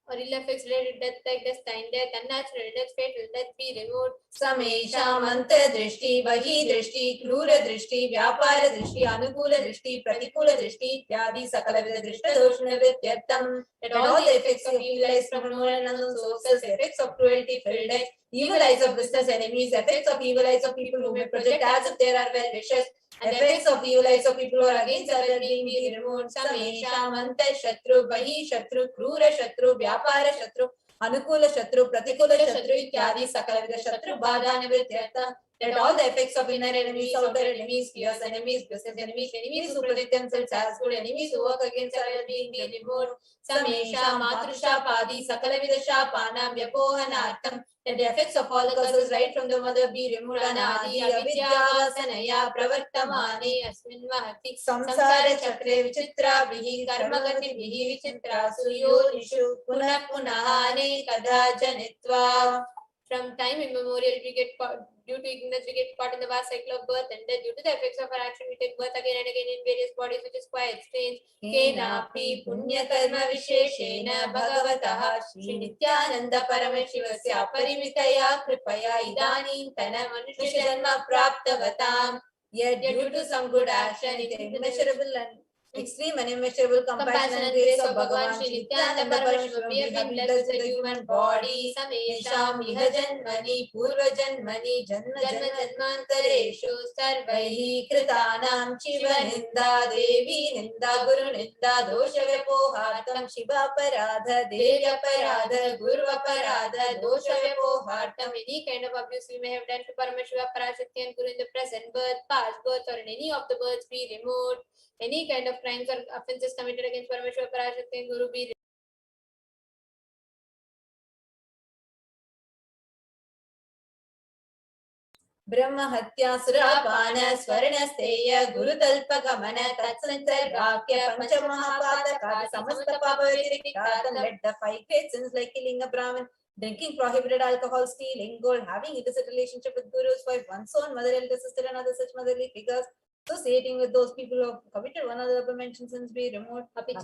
or ill effects related death like destined death, unnatural death, fatal death be removed. Samesha mantra drishti, vahi drishti, krura drishti, vyapara drishti, anukula drishti, pratikula drishti, ityadi sakala vida drishta doshana vidyartam. Let all the effects of evil eyes from known and unknown sources, effects of cruelty, filled eyes, evil eyes of business enemies, effects of evil eyes of people who may project as if there are well wishers, and the effects of evil eyes of people who are against our well-being be removed. Samesha manta shatru, bahi shatru, krura shatru, vyapara shatru, anukula shatru, pratikula shatru, ityadi sakala vida shatru badhana vidyartam. Let all the effects of inner enemies, outer enemies, fierce enemies, business enemies, enemies who project themselves as good, enemies who work against our well-being be removed. Samesha matrusha padi sakala vida shapanam vyapohanartam. Let the effects of all the causes right from the mother be removed. Anadi avidya vasanaya pravartamane asmin vahati samsara chakre vichitra vihi karmagati vihi vichitra suyonishu punah punahane kada janitva. From time immemorial, we get due to ignorance, we get caught in the vast cycle of birth and death. Due to the effects of our action, we take birth again and again in various bodies, which is quite strange. Kenapi punya karma visheshena bhagavatah Shri Nithyananda Paramashivasya Parimitaya Kripaya Idanim Tana Manushya Janma Praptavatam. Yet due to some good action, it is immeasurable and extreme and immeasurable compassion and grace of Bhagavan Shri Nithyananda Paramashivam, we have been blessed with a human body. Samesham iha janmani purva janmani janma janma janmantareshu sarvaihi kritanam shiva ninda devi ninda guru ninda dosha vyapohartam shiva paradha devya paradha guru paradha dosha vyapohartam. Any kind of abuse we may have done to Paramashiva, Parashakti and Guru in the present birth, past birth or in any of the births be removed. Any kind of crimes or offences committed against Paramashiva, Parashakti and Guru be Brahma Hatya Surapana Swarna Steya Guru Talpa Gamana Tatsantarbhakya Panchamahapataka Samasta Papa Virikata. Let the 5 great sins like killing a Brahmin, drinking prohibited alcohol, stealing gold, having illicit relationship with Guru's wife, one's own mother, elder sister and other such motherly figures, associating with those people who have committed one of the above-mentioned sins be removed. Let all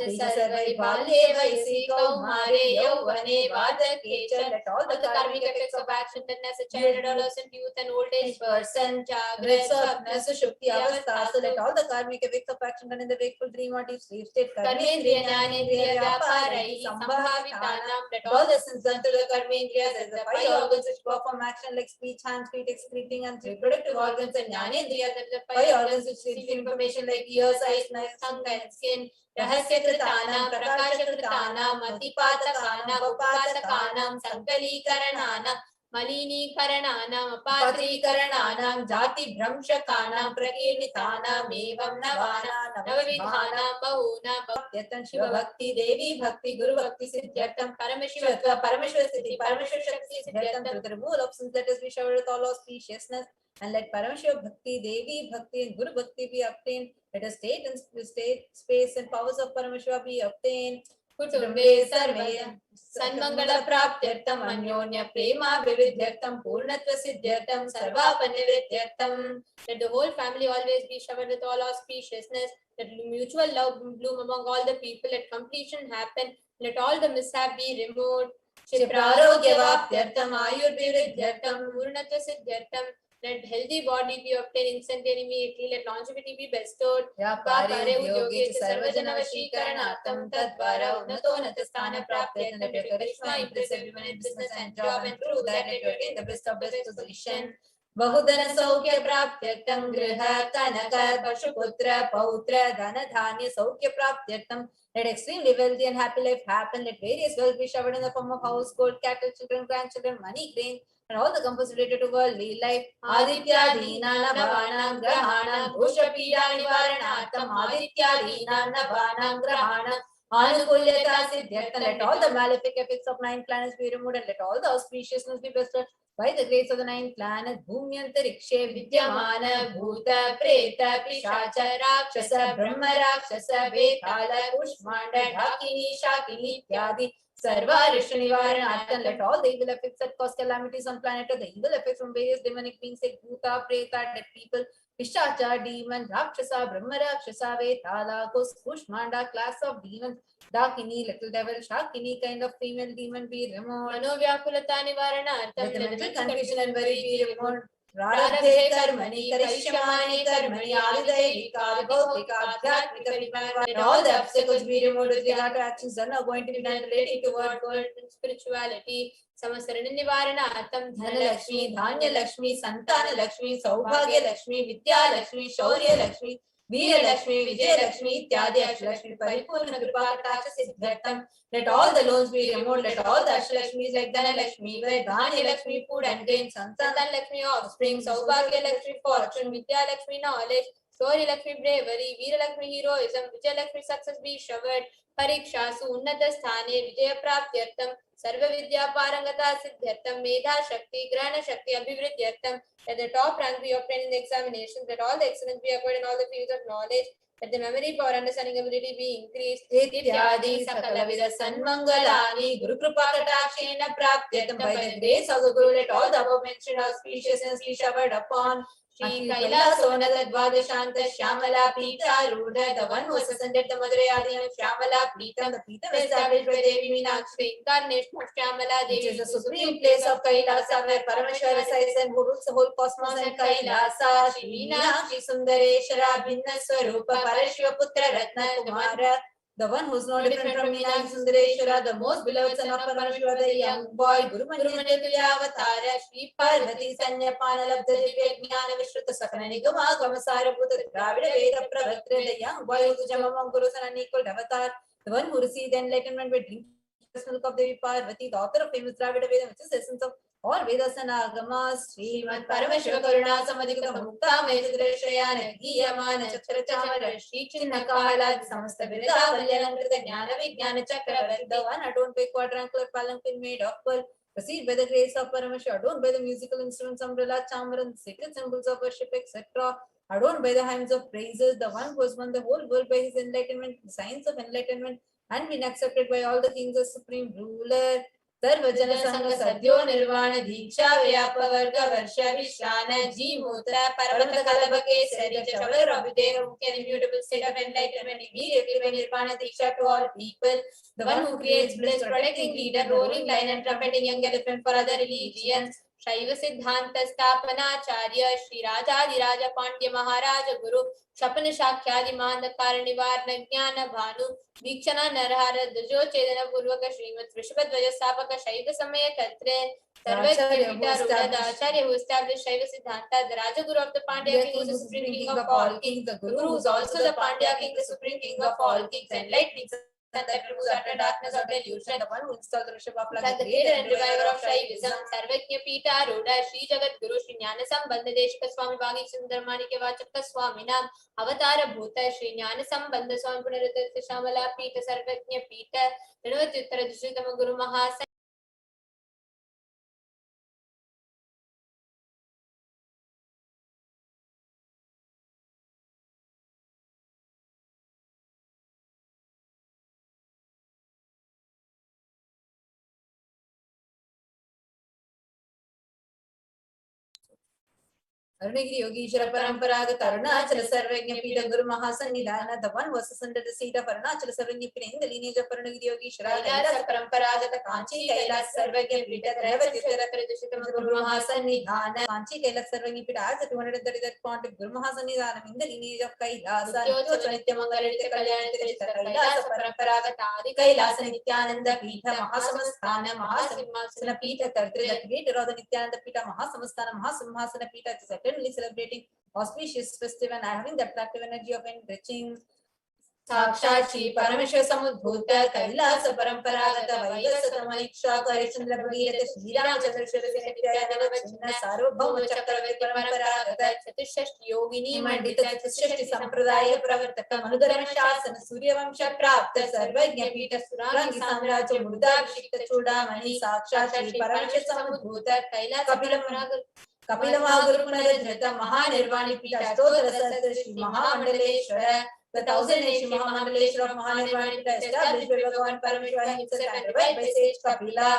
the karmic effects of action, fitness, a child, adolescent, youth and old age person, Jagrat, Swapna, Sushupti, Avastha, so let all the karmic effects of action done in the wakeful dream or deep sleep state, Karmendriya, Jnanendriya, Vyaparai, Sambhavitanam, let all the sins done through the Karmendriyas as the 5 organs which perform action like speech, hands, feet, excreting and reproductive organs, and Jnanendriya, that the 5 organs which receive information like ears, eyes, nose, tongue and skin. Rahasya kritanam, prakasha kritanam, atipatakanam, upatakanam, sankalikarananam, malini karananam, apatrikarananam, jati bhramshakanam, prakirnitanam, evam navana, navavidhanam, bahunam, bhaktyartam, Shiva Bhakti, Devi Bhakti, Guru Bhakti, Siddhyartam, Paramashivatva, Paramashwar Siddhi, Paramashwar Shakti, Siddhyartam, through the removal of sins, let us be showered with all auspiciousness. And let Paramashiva Bhakti, Devi Bhakti and Guru Bhakti be obtained. Let a state and space and powers of Paramashiva be obtained. Kutumbe Sarvaya Sanmangala Praptyartam Anyonya Prema Vividhyartam Purnatva Siddhyartam Sarvapanividyartam. Let the whole family always be showered with all auspiciousness. Let mutual love bloom among all the people. Let completion happen. Let all the mishap be removed. Shiprarogya Vaptyartam Ayurvividhyartam Purnatva Siddhyartam. Let healthy body be obtained instantly and immediately. Let longevity be bestowed. Vyapare udyoge sarvajana vashikaranartam tadvara unato natasthana praptyartam. Let your charisma impress everyone in business and job, and through that let you gain the best of best position. बहुधन सौख्य प्राप्त्यर्थं गृह कनक पशुपुत्र पौत्र धन धान्य सौख्य प्राप्त्यर्थं. Let extremely wealthy and happy life happen. Let various wealth be showered in the form of house, gold, cattle, children, grandchildren, money, grain, and all the comforts related to worldly life. Aditya Dina Navanam Grahanam Bhusha Pida Nivaranartham Aditya Dina Navanam Grahanam Anukulyata Siddhyartham. Let all the malefic effects of 9 planets be removed and let all the auspiciousness be bestowed by the grace of the 9 planets. Bhumyantarikshe Vidyamana Bhuta Preta Pishacha Rakshasa Brahma Rakshasa Vetala Kushmanda Dhakini Shakini Ityadi Sarva Rishya Nivaranartham. Let all the evil effects that cause calamities on planet or the evil effects from various demonic beings like Bhuta, Preta, dead people, Pishacha, demon, Rakshasa, Brahma Rakshasa, Vetala, Kushmanda, class of demons, Dakini, little devil, Shakini, kind of female demon be removed. Manovyakulata Nivaranartham. Let the mental confusion and worry be removed. Radhe karmani karishyamani karmani adidayika adibhautika adhyatmika vipava. Let all the obstacles be removed with regard to actions done or going to be done relating to word, gold, and spirituality. Samasarana Nivaranartham Dhanalakshmi, Dhanya Lakshmi, Santana Lakshmi, Saubhagya Lakshmi, Vidya Lakshmi, Shaurya Lakshmi, Veera Lakshmi, Vijay Lakshmi, Ityadi Ashtalakshmi, Paripurna Kripa Kataksha Siddhartham. Let all the loans be removed. Let all the Ashtalakshmis like Dhana Lakshmi, Dhanya Lakshmi, food and grain, Santan Lakshmi, offspring, Saubhagya Lakshmi, fortune, Vidya Lakshmi, knowledge, Shaurya Lakshmi, bravery, Veera Lakshmi, heroism, Vijay Lakshmi, success be showered. Parikshasु उन्नत स्थाने विजय प्राप्त्यर्थं सर्व विद्या पारंगता सिद्ध्यर्थं मेधा शक्ति ग्रहण शक्ति अभिवृद्ध्यर्थं. Let the top rank be obtained in the examinations. Let all the excellence be acquired in all the fields of knowledge. Let the memory power, understanding ability be increased. Ityadi sakala vida sanmangalani Guru Kripa Katakshena Praptyatam. By the grace of the Guru, let all the above mentioned auspiciousness be showered upon. Shri Kailasonada Dvadashanta Shyamala Pita Rudha, the one who has ascended the Madurai of Shyamala Pita, the Pita established by Devi Meenakshi, incarnation of Shyamala Devi, which is the supreme place of Kailasa, where Parameshwara resides and rules the whole cosmos and Kailasa. Shri Meenakshi Sundareshwara Bhinna Swarupa Parashivoputra Ratna Kumara, the one who is no different from Meenakshi Sundareshwara, the most beloved son of Paramashiva, the young boy, Guru Manjulya Avatara, Shri Parvati Sanyapana Labdha Divya Jnana Vishruta Sakana Nigama Gamasara Bhuta Dravida Veda Pravatra, the young boy who is Jamamam Guru San unequaled avatar, the one who received enlightenment by drinking the milk of Devi Parvati, the author of famous Dravida Veda, which is the essence of all Vedas and Agamas. Srimad Paramashiva Karuna Samadhikata Mukta Mejadrashayana Giyamana Chakra Chamara Shri Chinna Kahala Samasta Virida Valyanamrita Jnana Vijnana Chakravarti, the one adorned by quadrangular palanquin made of pearl, received by the grace of Paramashiva, adorned by the musical instruments, umbrella, chamaran, sacred symbols of worship, etc., adorned by the hymns of praises, the one who has won the whole world by his enlightenment, the signs of enlightenment, and been accepted by all the kings as supreme ruler. सर्वजन संग सद्यो निर्वाण दीक्षा व्यापवर्ग वर्ष विश्रान जी मूत्र पर्वत कलभ केसरी शबर अभिदेव मुख्य immutable state of enlightenment immediately by nirvana diksha to all people, the one who creates bliss, protecting leader, roaring lion and trumpeting young elephant for other religions. शैव सिद्धांत स्थापनाचार्य श्री राजाधिराज पांड्य महाराज गुरु स्वप्न साक्षादि मान निवारण ज्ञान भानु दीक्षण नरहार ध्वजो छेदन पूर्वक श्रीमद वृषभध्वज स्थापक शैव समय कर्त्रे Acharya who established Shaiva Siddhanta, the Rajaguru of the Pandya king, the supreme king of all kings, the Guru who is also the Pandya king, the supreme king of all kings, enlightening and that removes utter darkness of delusion, the one who installed the Rishabh of like the creator and reviver of Shaivism, Sarvajna Pita Ruda, Shri Jagat Guru, Shri Jnana Sambandha Deshika Swami Bhagi Sundarmani ke Vachaka Swami Nam, Avatara Bhuta, Shri Jnana Sambandha Swami Punarita Shamala Pita, Sarvajna Pita, Renavatyuttara Dishritama Guru Mahasa. Arunagiri Yogeshwara Paramparaga Arunachala Sarvagya Pita Guru Mahasannidhana, the one versus under the seat of Arunachala Sarvagya Pita in the lineage of Arunagiri Yogeshwara, Kailasa Paramparaga, Kanchi Kailas Sarvagya Pita, the Guru Mahasannidhana, Kanchi Kailas Sarvagya Pita as the 233rd point of Guru Mahasannidhana in the lineage of Kailasa, Nityamangalita Kalyanita, Kailasa Paramparaga, Kailasa Nithyananda Pita, Mahasamastana, Mahasimhasana Pita, the creator of the Nithyananda Pita, Mahasamastana, Mahasimhasana Pita, is certainly celebrating auspicious festival and having the attractive energy of enriching Sakshachi Parameshwara Samudbhuta Kailasa Paramparaga Vaivasata Maniksha Karishchandra Bhagirata Shri Ramachandra Nityananda Chinna Sarvabhauma Chakravati Paramparaga Chatishashti Yogini Mandita Chatishashti Sampradaya Pravartaka Manudharma Shasana Surya Vamsha Prapta Sarvajna Pita Surangi Samrajya Murdabhishikta Chudamani Sakshachi Parameshwara Samudbhuta Kailasa Kapila Mahaguru Punarajrata Mahanirvani Pita Stotra Sastra Shri Mahamandaleshwara, the 1000-age Mahamandaleshwara of Mahanirvani Pita established by Bhagavan Parameshwara himself and revived by sage Kapila.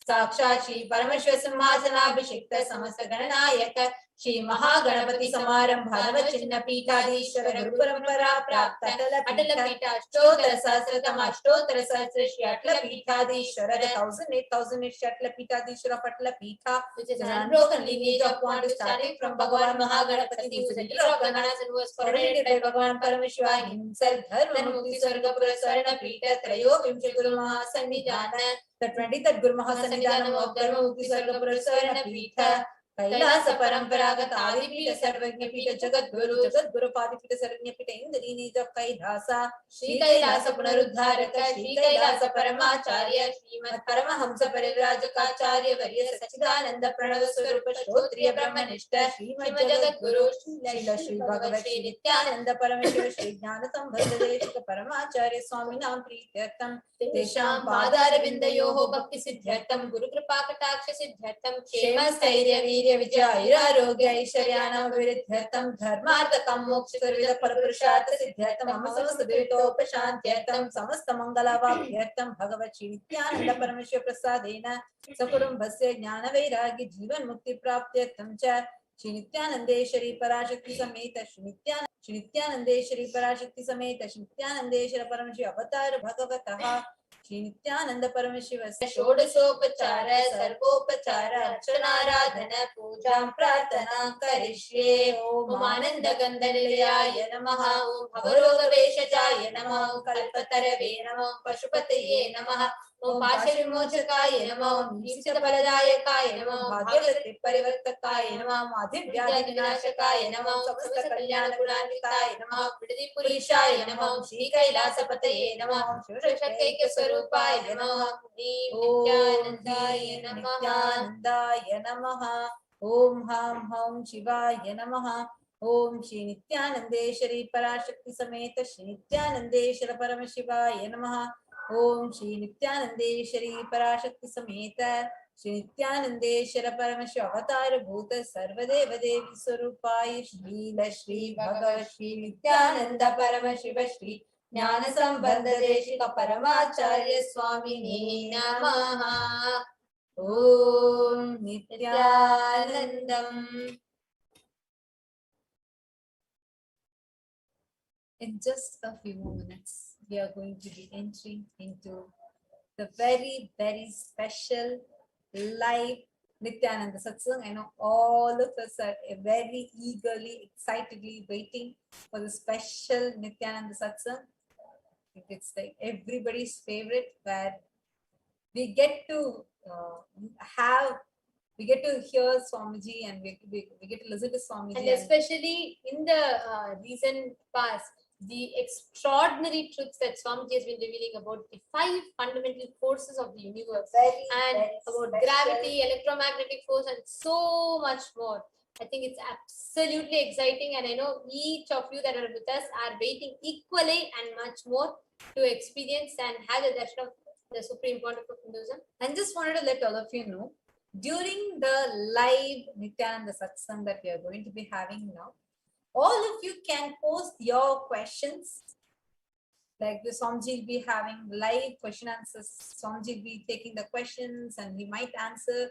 Sakshat Shri Parameshwara Simhasana Abhishekta Samasta Gananayaka Shri Mahaganapati Samaram Bhanava Chinna Pitadishwara Guru Parampara Prapta Atala Pita Ashtotra Sahasratam Ashtotra Sahasra Shri Atala Pitadishwara, the 1008,000 Shri Atala Pitadishwara of Atala Pita, which is an unbroken lineage of one starting from Bhagavan Mahaganapati, who is the leader of Gananas and who was coronated by Bhagavan Paramashiva himself. Dharma Mukti Sargapura Sarana Pita Trayo Vimsha Guru Mahasannidhana, the 23rd Guru Mahasannidhanam of Dharma Mukti Sargapura Sarana Pita, Kailasa Paramparaga Adipita Sarvagya Pita Jagat Guru Padipita Sarvagya Pita in the lineage of Kailasa, Shri Kailasa Punarudharaka, Shri Kailasa Paramacharya, Srimad Paramahamsa Parivrajaka Varya Sachidananda Pranava Swarupa Shrotriya Brahmanishta, Srimad Jagat Guru, Shri Bhagavat Shri Nithyananda Parameshwara Shri Jnana Sambhadra Deshika Paramacharya Swami Nam Prityartam, Tesham Padaravindayoho Bhakti Siddhyartam, Guru Kripa Kataksha Siddhyartam, Shema Stairya Virya Vijaya Arogya Aishwaryanam Viridhyartam, Dharmarthakam Moksha Sarvida Parapurushartha Siddhyartam, Amasamasta Devitopashantyartam, Samasta Mangala Vabhyartam, Bhagavat Shri Nithyananda Parameshwara Prasadena, Sakurumbhasya Jnana Vairagya Jivan Mukti Praptyartam cha, Shri Nithyanandeshwari Parashakti Sameta Shri Nithyanandeshwari Parashakti Sameta Shri Nithyanandeshwara Paramashiva Avatar Bhagavataha Shri Nithyananda Paramashiva Shodasopachara Sarvopachara Archanaradhana Pujam Prarthana Karishye Om Ananda Gandhalayaya Namaha Om Bhavaroga Veshajaya Namaha Om Kalpatarave Namaha Om Pashupataye Namaha Om Pashavimochakaya Namaha Om Nishita Paladayakaya Namaha Om Bhagavati Parivartakaya Namaha Om Adhivyadinashakaya Namaha Om Samasta Kalyana Gunanikaya Namaha Om Vidhi Purishaya Namaha Om Shri Kailasapataye Namaha Om Shivashakaya Swarupaya Namaha Om Nityanandaya Namaha Om Ham Ham Shivaya Namaha Om Shri Nithyanandeshwari Parashakti Sameta Shri Nithyanandeshwara Paramashivaya Namaha Om Shri Nithyanandeshwari Parashakti Sameta Shri Nithyanandeshwara Paramashiva Avatar Bhuta Sarvadeva Devi Swarupaya Shri Bhagavat Shri Nithyananda Paramashiva Shri Jnana Sambandha Deshika Paramacharya Swamini Namaha Om Nithyanandam. In just a few minutes, we are going to be entering into the very, very special live Nithyananda Satsang. I know all of us are very eagerly, excitedly waiting for the special Nithyananda Satsang. I think it's like everybody's favorite, where we get to hear Swamiji and we get to listen to Swamiji. And especially in the recent past, the extraordinary truths that Swamiji has been revealing about the 5 fundamental forces of the universe, and about gravity, electromagnetic force, and so much more. I think it's absolutely exciting, and I know each of you that are with us are waiting equally and much more to experience and have the darshan of the supreme point of Hinduism. And just wanted to let all of you know, during the live Nithyananda Satsang that we are going to be having now, all of you can post your questions. Like the Swamiji will be having live question answers. Swamiji will be taking the questions and he might answer